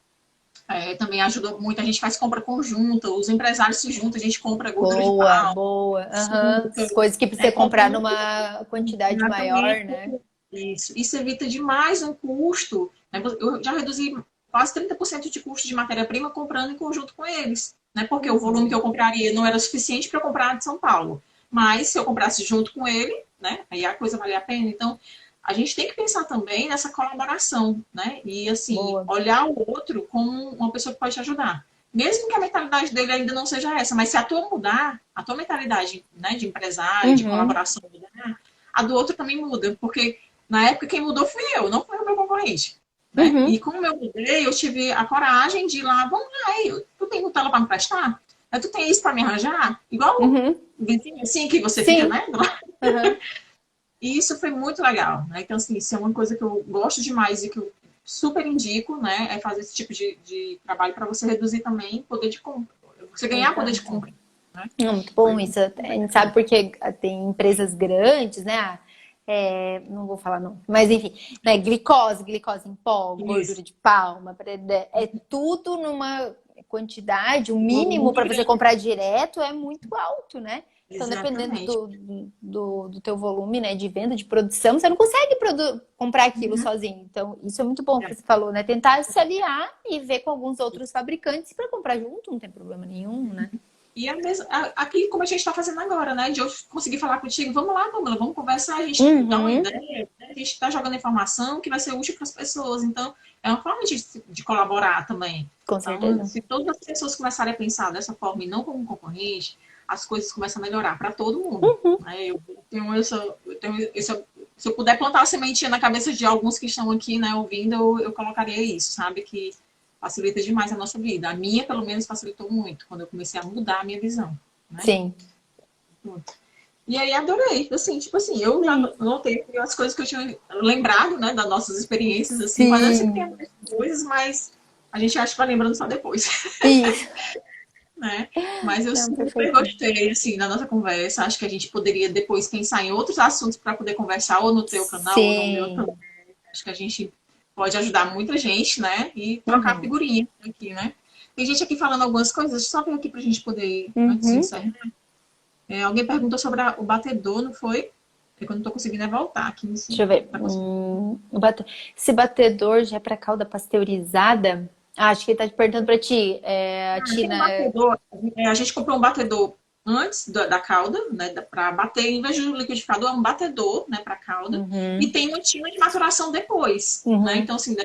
Também ajudou muito. A gente faz compra conjunta, os empresários se juntam, a gente compra gordura de Boa, pau, boa. Aham. açúcar, As coisas que né? precisa Compra comprar muito numa quantidade exatamente maior, né? isso. Isso evita demais um custo, né? Eu já reduzi quase 30% de custo de matéria-prima comprando em conjunto com eles, né? Porque o volume que Uhum. eu compraria não era suficiente para eu comprar de São Paulo. Mas se eu comprasse junto com ele, né? Aí a coisa valia a pena. Então, a gente tem que pensar também nessa colaboração, né? E assim, Boa. olhar o outro como uma pessoa que pode te ajudar. Mesmo que a mentalidade dele ainda não seja essa, mas se a tua mudar, a tua mentalidade, né, de empresário, de Uhum. colaboração mudar, a do outro também muda, porque na época quem mudou fui eu, não foi o meu concorrente. Né? Uhum. E como eu mudei, eu tive a coragem de ir lá, vamos lá, tu tem Nutella para me prestar? Tu tem isso para me arranjar? Igual Uhum. assim que você fica, Sim. né? Uhum. E isso foi muito legal, né? Então, assim, isso é uma coisa que eu gosto demais e que eu super indico, né? É fazer esse tipo de trabalho para você reduzir também poder de compra. Você ganhar poder de Exato. compra. Né? Muito Foi bom muito isso. A gente sabe legal. porque tem empresas grandes, né? Não vou falar não, mas enfim, né? Glicose em pó, Isso. gordura de palma, é tudo numa quantidade, o Um mínimo volume para você grande. comprar direto é muito alto, né? Então, dependendo Exatamente. do teu volume, né, de venda, de produção, você não consegue comprar aquilo Uhum. sozinho. Então, isso é muito bom que você falou, né? Tentar se aliar e ver com alguns outros fabricantes para comprar junto, não tem problema nenhum, né? E aqui, como a gente está fazendo agora, né? De eu conseguir falar contigo, vamos lá, Pamela, vamos conversar, a gente dá uma Uhum, ideia, né? A gente está jogando informação que vai ser útil para as pessoas. Então, é uma forma de colaborar também. com Então, certeza. se todas as pessoas começarem a pensar dessa forma e não como um concorrente, as coisas começam a melhorar para todo mundo. Né? Se eu puder plantar a sementinha na cabeça de alguns que estão aqui, né, ouvindo, eu colocaria isso, sabe? Que facilita demais a nossa vida. A minha, pelo menos, facilitou muito quando eu comecei a mudar a minha visão, né? Sim. E aí adorei, assim, tipo assim, eu já Sim. notei as coisas que eu tinha lembrado, né, das nossas experiências, assim, mas eu sempre Sim. tem mais coisas, mas a gente acha que vai lembrando só depois, Isso. né? Mas eu Não, super perfeito. gostei, assim, da nossa conversa. Acho que a gente poderia depois pensar em outros assuntos para poder conversar, ou no teu canal, ou no meu Sim. também. Acho que a gente pode ajudar muita gente, né? E trocar Uhum. figurinha aqui, né? Tem gente aqui falando algumas coisas, só vir aqui pra gente poder, antes de Uhum. encerrar. Alguém perguntou sobre o batedor, não foi? É que eu não tô conseguindo voltar aqui em Deixa cima. eu ver. Tá conseguindo? Esse batedor já é para calda pasteurizada? Ah, acho que ele tá te perguntando para ti. A Tem um Tina. batedor, a gente comprou um batedor antes da calda, né, para bater, em vez de um liquidificador, é um batedor, né, para calda, e Uhum. tem uma tina de maturação depois, né? Uhum. Então, assim,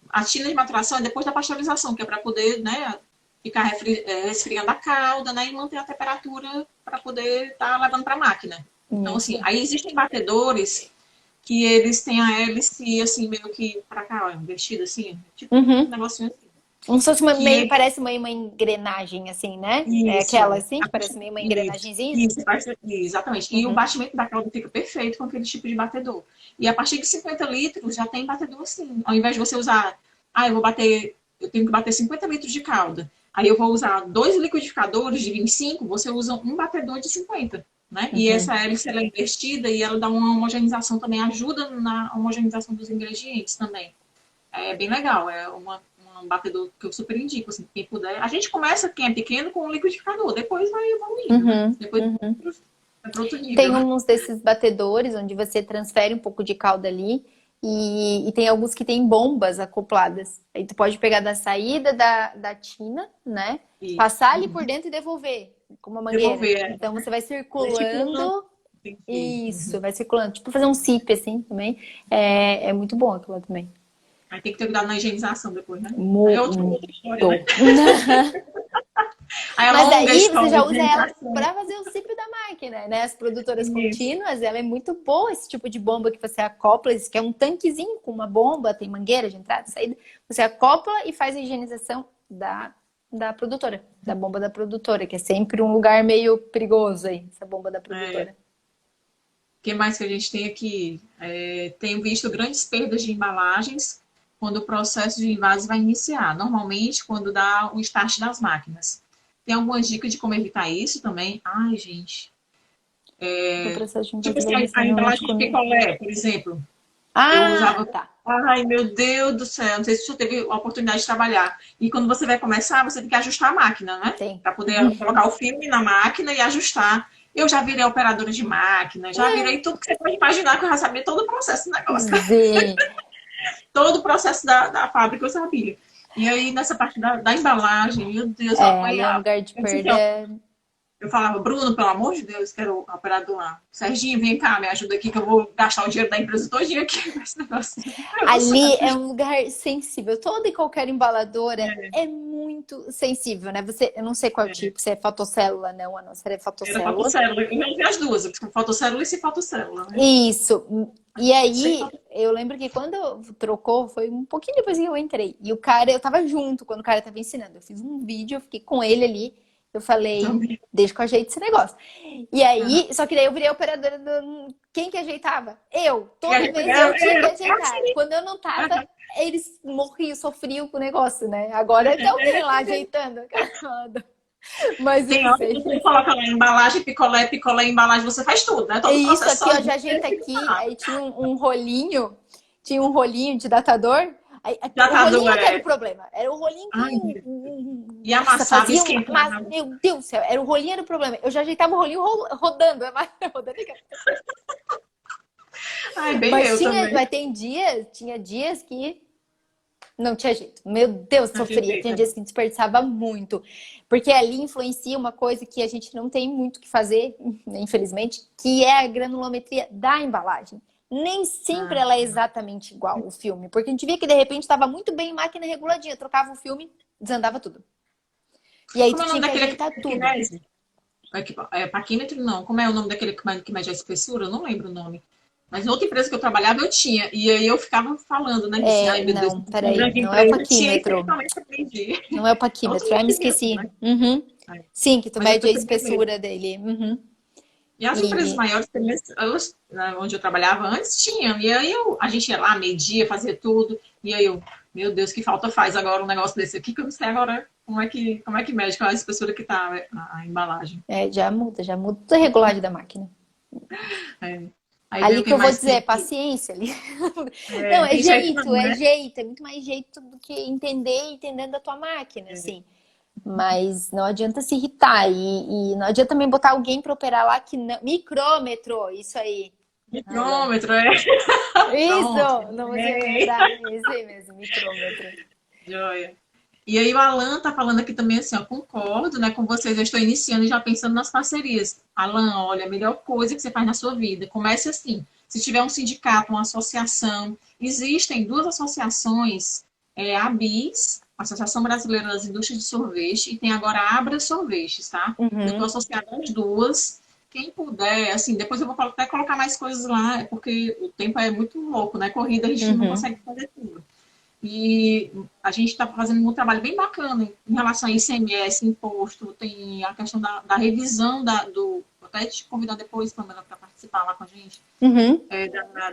a tina de maturação é depois da pasteurização, que é para poder, né, ficar resfriando a calda, né, e manter a temperatura para poder estar levando para a máquina. Então, assim, Isso. aí existem batedores que eles têm a hélice, assim, meio que para cá, ó, invertida, assim, tipo um Uhum. negocinho assim, Como se fosse que meio, ele parece meio uma engrenagem, assim, né? É aquela isso. assim, que parece meio uma Isso. engrenagenzinha? Isso, exatamente. E o Uhum. batimento da calda fica perfeito com aquele tipo de batedor. E a partir de 50 litros já tem batedor assim. Ao invés de você usar, eu tenho que bater 50 litros de calda. Aí eu vou usar dois liquidificadores de 25, você usa um batedor de 50. Né? E essa Uhum. hélice ela é invertida e ela dá uma homogeneização também, ajuda na homogeneização dos ingredientes também. É bem legal, um batedor que eu super indico, assim, quem puder. A gente começa, quem é pequeno, com um liquidificador, depois vai evoluindo, né? Uhum. Depois Uhum. vai para outro nível. Tem uns desses batedores onde você transfere um pouco de calda ali e tem alguns que tem bombas acopladas. Aí tu pode pegar da saída da tina, né? E Passar ali por dentro e devolver com uma mangueira. devolver, Então você vai é tipo uma... circulando. Isso, Uhum. vai circulando. Tipo fazer um sip assim também. É muito bom aquilo lá também. Aí tem que ter cuidado na higienização depois, né? Aí é outra história, né? Muito. Aí é Mas longa a daí você história já de usa ela higienização. para fazer o ciclo da máquina, né? As produtoras Isso. contínuas, ela é muito boa, esse tipo de bomba que você acopla, que é um tanquezinho com uma bomba, tem mangueira de entrada e saída. Você acopla e faz a higienização da produtora, da bomba da produtora, que é sempre um lugar meio perigoso aí, essa bomba da É, produtora. o que mais que a gente tem aqui? Tenho visto grandes perdas de embalagens. quando o processo de invase vai iniciar. Normalmente, quando dá o start das máquinas. Tem algumas dicas de como evitar isso também? Ai, gente. O processo de Tipo invase assim, vai iniciar a normalmente embalagem de quando... picolé, por exemplo. Eu Ah, usava. tá. Ai, meu Deus do céu. Não sei se você teve a oportunidade de trabalhar. E quando você vai começar, você tem que ajustar a máquina, né? Tem. Para poder colocar o filme na máquina e ajustar. Eu já virei operadora de máquina, já virei tudo que você pode imaginar, que eu já sabia todo o processo do negócio. Sim. Todo o processo da fábrica eu sabia. E aí, nessa parte da embalagem, meu Deus, eu É, ali é um apanhava. lugar de Eu, disse assim, perda. ó, eu falava, Bruno, pelo amor de Deus, que era o operador lá. Serginho, vem cá, me ajuda aqui, que eu vou gastar o dinheiro da empresa todinho aqui com esse negócio. Ali é um lugar sensível. Toda e qualquer embaladora é muito sensível, né? Você, eu não sei qual tipo, se é fotocélula, não, a nossa é Era fotocélula. fotocélula. Eu já vi as duas, fotocélula e sem fotocélula, né? Isso. E Sem aí, fotocélula eu lembro que quando trocou, foi um pouquinho depois que eu entrei. E o cara, eu tava junto quando o cara tava ensinando. Eu fiz um vídeo, eu fiquei com ele ali. Eu falei, também. deixa que eu ajeito esse negócio. E Aham. aí, só que daí eu virei operadora do... Quem que ajeitava? Eu. E a Toda gente, vez eu tinha que é ajeitar. assim. Quando eu não tava, Aham. eles morriam, sofriam com o negócio, né? Agora tem alguém lá ajeitando. Mas Tem eu hora que sei. você coloca lá embalagem, picolé, picolé, embalagem, você faz tudo, né? É Todo o isso processo aqui, ó, sozinho. já ajeita aqui. Aí tinha um rolinho de datador. Já O tá rolinho doendo. não era o problema. Era o rolinho que, Ai, e nossa, amassava e fazia uma. Mas, esquentava. meu Deus do céu, era o rolinho era o problema. Eu já ajeitava o rolinho rodando. Rodando. Ai, bem Mas eu também. tinha dias que não tinha jeito. Meu Deus, Não tinha sofria. Tinha jeito. dias que desperdiçava muito. Porque ali influencia uma coisa que a gente não tem muito o que fazer, infelizmente, que é a granulometria da embalagem. Nem sempre Ah, ela é exatamente igual o filme. Porque a gente via que de repente estava muito bem máquina reguladinha. Trocava o filme, desandava tudo. E aí como tu é o nome tinha que daquele ajeitar que tudo. mede? É paquímetro, não. Como é o nome daquele que mede a espessura? Eu não lembro o nome. Mas na outra empresa que eu trabalhava, eu tinha. E aí eu ficava falando, né? Disse, ai, É, meu Deus, não, uma peraí. grande Não é o empresa tinha esse paquímetro. equipamento para medir. Não é o É outro paquímetro. Ai, me medimento, esqueci. né? Uhum. É. Sim, que tu Mas eu mede a percebi mesmo. espessura dele. Uhum. E as empresas E maiores, elas, né, onde eu trabalhava antes, tinham. E aí a gente ia lá, media, fazia tudo. E aí eu, meu Deus, que falta faz agora um negócio desse aqui, que eu não sei agora como é que mede, qual é a espessura que tá a embalagem. já muda toda a regulagem da máquina. É. Aí vem Ali o que que eu vou mais dizer, é que. paciência ali. Não, é Tem jeito não, jeito, é né? jeito. É muito mais jeito do que entender entendendo a tua máquina, assim. Mas não adianta se irritar. E não adianta também botar alguém para operar lá que não. Micrômetro, isso aí. Alan. Micrômetro, é. Isso! Pronto. Não consigo É. lembrar. Esse aí mesmo, micrômetro. Joia. E aí o Alan tá falando aqui também assim, ó, concordo, né, com vocês, eu estou iniciando e já pensando nas parcerias. Alan, olha, a melhor coisa que você faz na sua vida, comece assim. Se tiver um sindicato, uma associação, existem duas associações, a ABIS, Associação Brasileira das Indústrias de Sorvete, e tem agora a Abra Sorvetes, tá? Eu estou Uhum, associada às duas. Quem puder, assim, depois eu vou até colocar mais coisas lá, porque o tempo é muito louco, né? Corrida, a gente não uhum. consegue fazer tudo. E a gente está fazendo um trabalho bem bacana em relação a ICMS, imposto, tem a questão da revisão do. Vou até te convidar depois, Pamela, para participar lá com a gente, Uhum.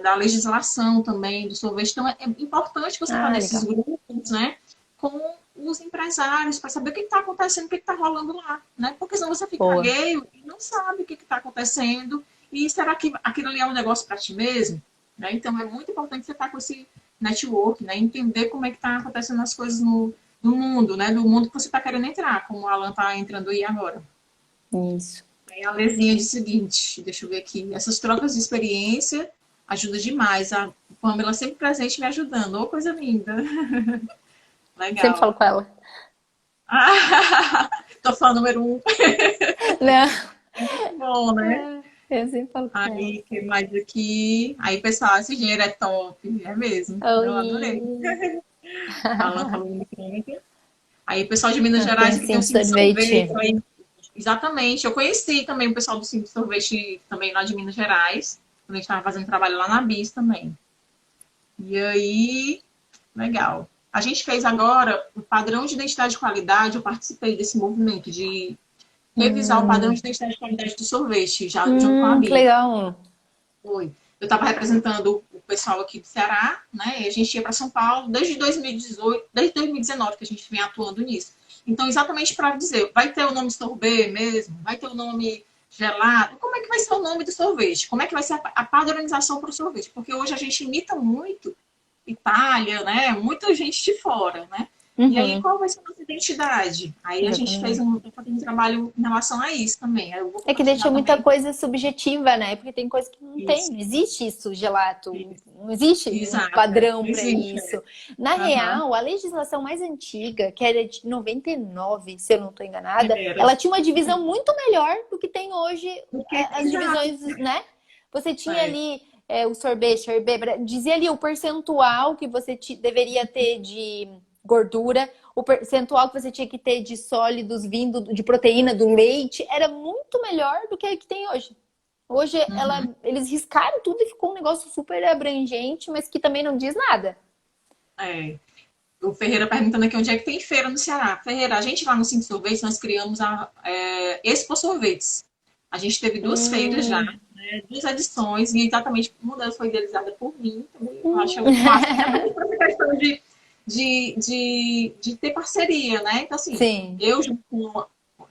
da legislação também, do sorvete. Então, é importante você estar Ah, nesses legal. grupos, né, com os empresários, para saber o que está acontecendo, o que está rolando lá, né? Porque senão você fica Boa. alheio e não sabe o que está acontecendo. E será que aquilo ali é um negócio para ti mesmo? Né? Então, é muito importante você estar com esse network, né? Entender como é que está acontecendo as coisas no mundo, né? Do mundo que você está querendo entrar, como o Alan está entrando aí agora. Isso. Aí a Lezinha diz o seguinte, deixa eu ver aqui, essas trocas de experiência ajudam demais. A Pamela sempre presente me ajudando. Ô, coisa linda. Sempre Legal. falo com ela. Ah, tô fã número um. Não. Bom, né? Eu sempre falo com ela. Aí, que mais aqui? Aí, pessoal, esse dinheiro é top. É mesmo. Eu adorei. Oi. Alan falou muito. Aí, o pessoal de Minas Ah, tem Gerais que tem sim um Cine Sorvete. sorvete. Aí, exatamente. Eu conheci também o pessoal do Cine Sorvete também lá de Minas Gerais. Quando a gente estava fazendo trabalho lá na BIS também. E aí, legal. A gente fez agora o padrão de identidade de qualidade. Eu participei desse movimento de revisar o padrão de Hum, identidade de qualidade do sorvete, já junto com a que BIS. legal. Foi. Eu estava representando pessoal aqui do Ceará, né? E a gente ia para São Paulo desde 2018, desde 2019 que a gente vem atuando nisso. Então, exatamente para dizer, vai ter o nome sorbet mesmo? Vai ter o nome gelado? Como é que vai ser o nome do sorvete? Como é que vai ser a padronização para o sorvete? Porque hoje a gente imita muito Itália, né? Muita gente de fora, né? E aí, Uhum, qual vai ser a nossa identidade? Aí a gente fez exatamente. um trabalho em relação a isso também. Aí eu vou É que deixa compartilhar muita também coisa subjetiva, né? Porque tem coisa que não tem, isso. não existe isso, gelato, Isso. não existe um Exato, padrão não para existe. isso. Na Aham. real, a legislação mais antiga, que era de 99, se eu não estou enganada, Era. ela tinha uma divisão muito melhor do que tem hoje Porque, as exato. divisões, né? Você tinha É. ali o sorvete, dizia ali o percentual que você deveria ter de gordura, o percentual que você tinha que ter de sólidos vindo de proteína do leite, era muito melhor do que a que tem hoje. Hoje Uhum. eles riscaram tudo e ficou um negócio super abrangente, mas que também não diz nada. É. O Ferreira perguntando aqui onde é que tem feira no Ceará. Ferreira, a gente lá no Cinco Sorvetes, nós criamos a Expo Sorvetes. A gente teve duas feiras já, Hum, né, duas edições, e exatamente uma delas foi idealizada por mim. Também eu acho hum. o máximo, até porque por essa questão de ter parceria, né? Então, assim, Sim. eu,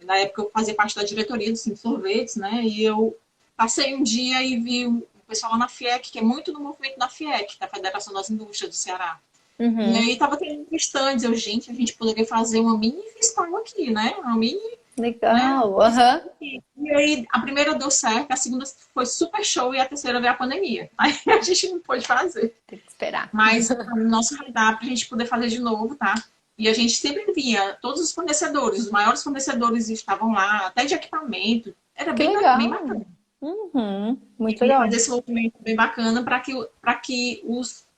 na época, eu fazia parte da diretoria do Cinco Sorvetes, né? E eu passei um dia e vi o pessoal lá na FIEC, que é muito no movimento da FIEC, da Federação das Indústrias do Ceará. E Uhum. aí tava tendo stands, eu, gente, a gente poderia fazer uma mini fiscal aqui, né? Uma mini, né? Legal. Aham. E aí a primeira deu certo, a segunda foi super show e a terceira veio a pandemia. Aí a gente não pôde fazer. Tem que esperar. Mas o nosso radar para a gente poder fazer de novo, tá? E a gente sempre via todos os fornecedores, os maiores fornecedores estavam lá, até de equipamento. Era Que bem legal. bacana. Uhum. Muito E fazer legal. esse movimento bem bacana para que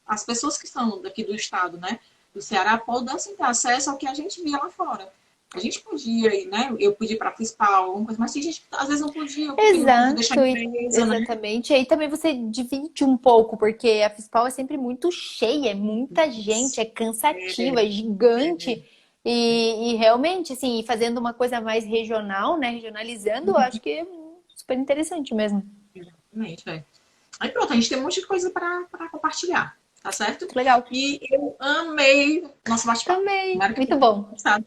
as pessoas que são daqui do estado, né, do Ceará, pudessem ter acesso ao que a gente via lá fora. A gente podia, né? Eu podia para a Fispal, alguma coisa, mas a gente às vezes não podia, porque não podia deixar a Exato, empresa, né? exatamente. Aí também você divide um pouco, porque a FISPAL é sempre muito cheia, é muita gente, é cansativa, é gigante. E realmente, assim, fazendo uma coisa mais regional, né? Regionalizando, eu acho que é super interessante mesmo. Exatamente, é. Aí pronto, a gente tem um monte de coisa para compartilhar, tá certo? Muito legal. E eu amei nosso bate-papo. Também, Tomara que muito tenha bom. gostado.